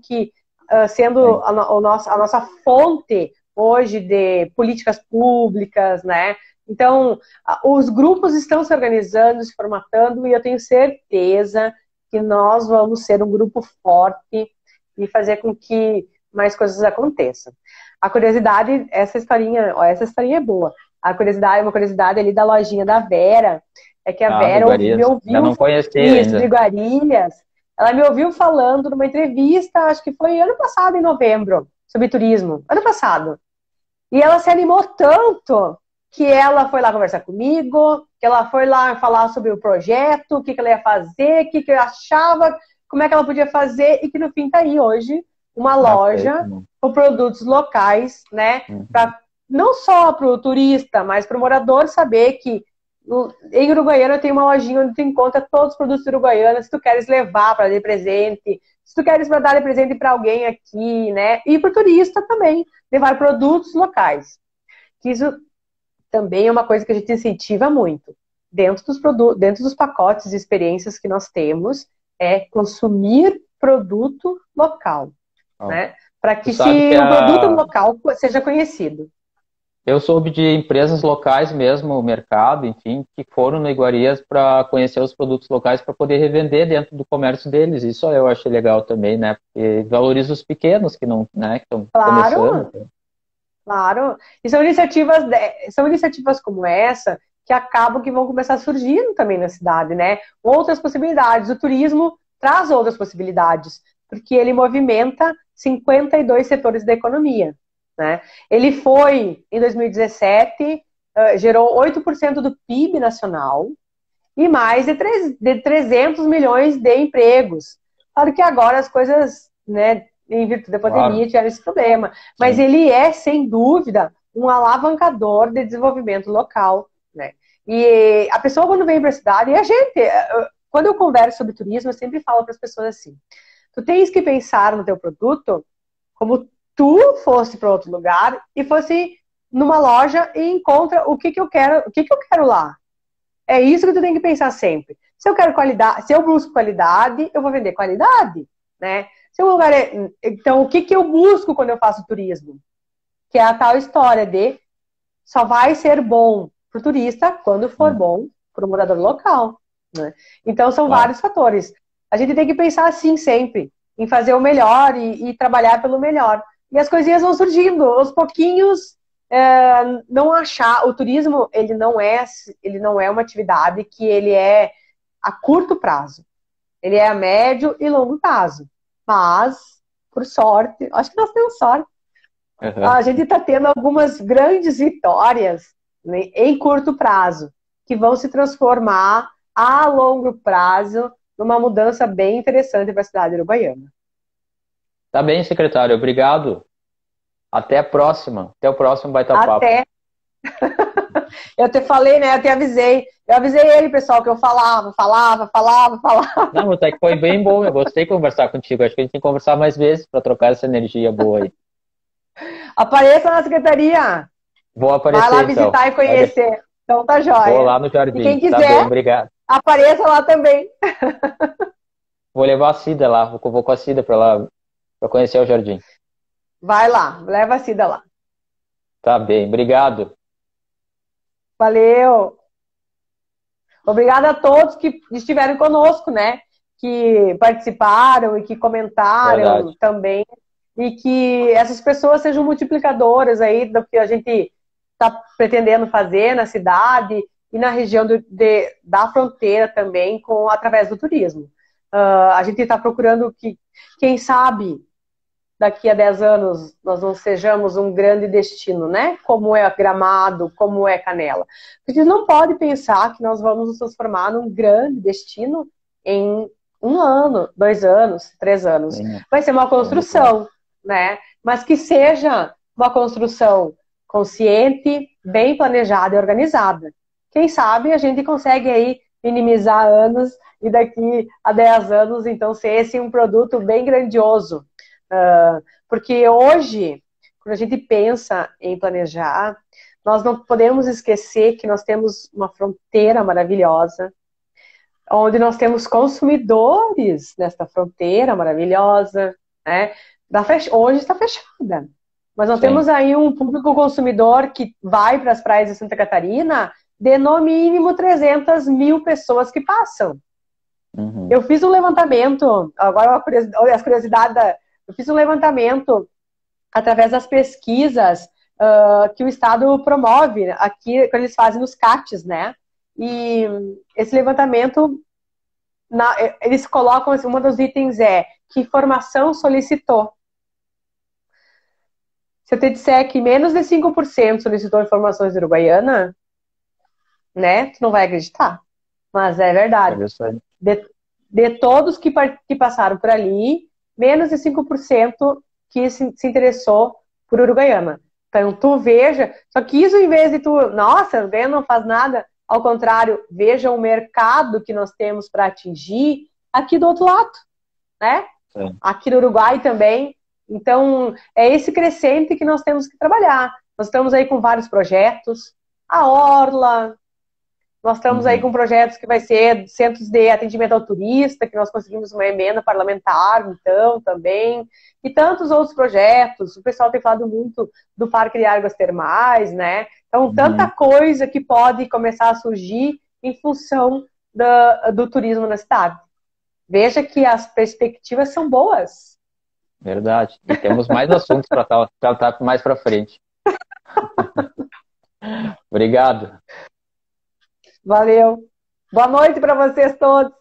sendo a nossa fonte hoje de políticas públicas, né? Então, os grupos estão se organizando, se formatando, e eu tenho certeza que nós vamos ser um grupo forte e fazer com que mais coisas aconteçam. A curiosidade, essa historinha é boa. Uma curiosidade ali da lojinha da Vera, é que a Vera me ouviu... Eu não conhecia isso, ainda. de Guarias. Ela me ouviu falando numa entrevista, acho que foi ano passado, em novembro, sobre turismo. Ano passado. E ela se animou tanto que ela foi lá conversar comigo, que ela foi lá falar sobre o projeto, o que ela ia fazer, o que ela achava, como é que ela podia fazer, e que no fim tá aí hoje, uma Bacana, loja mano. com produtos locais, né? Uhum. Não só para o turista, mas para o morador saber que em Uruguaiana tem uma lojinha onde tu encontra todos os produtos uruguaianos, se tu queres levar para dar de presente, se tu queres dar de presente para alguém aqui, né? E para o turista também, levar produtos locais. Que isso também é uma coisa que a gente incentiva muito. Dentro dos produtos, dentro dos pacotes de experiências que nós temos, é consumir produto local, Ó, né? Para tu que sabe que se o produto local seja conhecido. eu soube de empresas locais mesmo, o mercado, enfim, que foram no Iguarias para conhecer os produtos locais para poder revender dentro do comércio deles. Isso eu achei legal também, né? Porque valoriza os pequenos que não, né, que estão começando. Claro, claro. E são iniciativas como essa que acabam que vão começar surgindo também na cidade, né? Outras possibilidades. O turismo traz outras possibilidades, porque ele movimenta 52 setores da economia, né? Ele foi, em 2017, gerou 8% do PIB nacional e mais de 300 milhões de empregos. Claro que agora as coisas, né, em virtude da Claro, pandemia, tiveram esse problema. Mas sim. ele é, sem dúvida, um alavancador de desenvolvimento local, né? E a pessoa, quando vem para a cidade, e a gente, quando eu converso sobre turismo, eu sempre falo para as pessoas assim: tu tens que pensar no teu produto como tu fosse para outro lugar e fosse numa loja e encontra o que eu quero lá. É isso que tu tem que pensar sempre. Se eu quero qualidade, se eu busco qualidade, eu vou vender qualidade, né? Se o lugar é... Então, o que eu busco quando eu faço turismo? Que é a tal história de só vai ser bom para o turista quando for Hum, bom para o morador local, né? Então, são claro. vários fatores. A gente tem que pensar assim sempre, em fazer o melhor e trabalhar pelo melhor. E as coisinhas vão surgindo, aos pouquinhos, não achar, o turismo, ele não é uma atividade que ele é a curto prazo. Ele é a médio e longo prazo. Mas, por sorte, acho que nós temos sorte. Aham. A gente está tendo algumas grandes vitórias, né, em curto prazo, que vão se transformar a longo prazo numa mudança bem interessante para a cidade uruguaiana. Tá bem, secretário. Obrigado. Até a próxima. Até o próximo bate-papo. Até, eu te falei, né? Eu te avisei. Eu avisei ele, pessoal, que eu falava. Não, mas é que foi bem bom. Eu gostei de conversar contigo. Acho que a gente tem que conversar mais vezes para trocar essa energia boa aí. Apareça na secretaria. Vou Vai aparecer lá então. visitar e conhecer. Então tá Vou joia. lá no E jardim. quem Tá bem, quiser, obrigado. apareça lá também. Vou levar a Cida lá. Vou com a Cida para lá para conhecer o jardim. Vai lá, leva a Cida lá. Tá bem, obrigado. Valeu. Obrigada a todos que estiveram conosco, né? Que participaram e que Verdade. comentaram também. E que essas pessoas sejam multiplicadoras aí do que a gente está pretendendo fazer na cidade e na região da fronteira também, através do turismo. A gente está procurando que, quem sabe, daqui a 10 anos nós não sejamos um grande destino, né? Como é Gramado, como é Canela. A gente não pode pensar que nós vamos nos transformar num grande destino em 1 ano, 2 anos, 3 anos. Sim, Vai ser uma longo prazo. construção, né? Mas que seja uma construção consciente, bem planejada e organizada. Quem sabe a gente consegue aí minimizar anos e daqui a 10 anos, então, ser esse um produto bem grandioso. Porque hoje, quando a gente pensa em planejar, nós não podemos esquecer que nós temos uma fronteira maravilhosa, onde nós temos consumidores nesta fronteira maravilhosa, né? Hoje está fechada, mas nós Sim. temos aí um público consumidor que vai para as praias de Santa Catarina de no mínimo 300 mil pessoas que passam. Uhum. Eu fiz um levantamento, agora as curiosidades, eu fiz um levantamento através das pesquisas que o Estado promove aqui, quando eles fazem nos CATs, né? E esse levantamento, eles colocam, assim, uma dos itens é que informação solicitou. Se eu te disser que menos de 5% solicitou informações de Uruguaiana, né? Tu não vai acreditar. Mas é verdade. Interessante. De, de todos que passaram por ali, menos de 5% que se interessou por Uruguaiana. Então, tu veja, só que isso em vez de tu, nossa, Uruguaiana não faz nada, ao contrário, veja o mercado que nós temos para atingir aqui do outro lado, né? É. Aqui no Uruguai também. Então, é esse crescente que nós temos que trabalhar. Nós estamos aí com vários projetos, a Orla, nós estamos aí com projetos que vai ser centros de atendimento ao turista, que nós conseguimos uma emenda parlamentar, então, também, e tantos outros projetos. O pessoal tem falado muito do Parque de Águas Termais, né? Então, tanta coisa que pode começar a surgir em função do turismo na cidade. Veja que as perspectivas são boas. Verdade. E temos mais assuntos para tratar mais para frente. Obrigado. Valeu. Boa noite para vocês todos.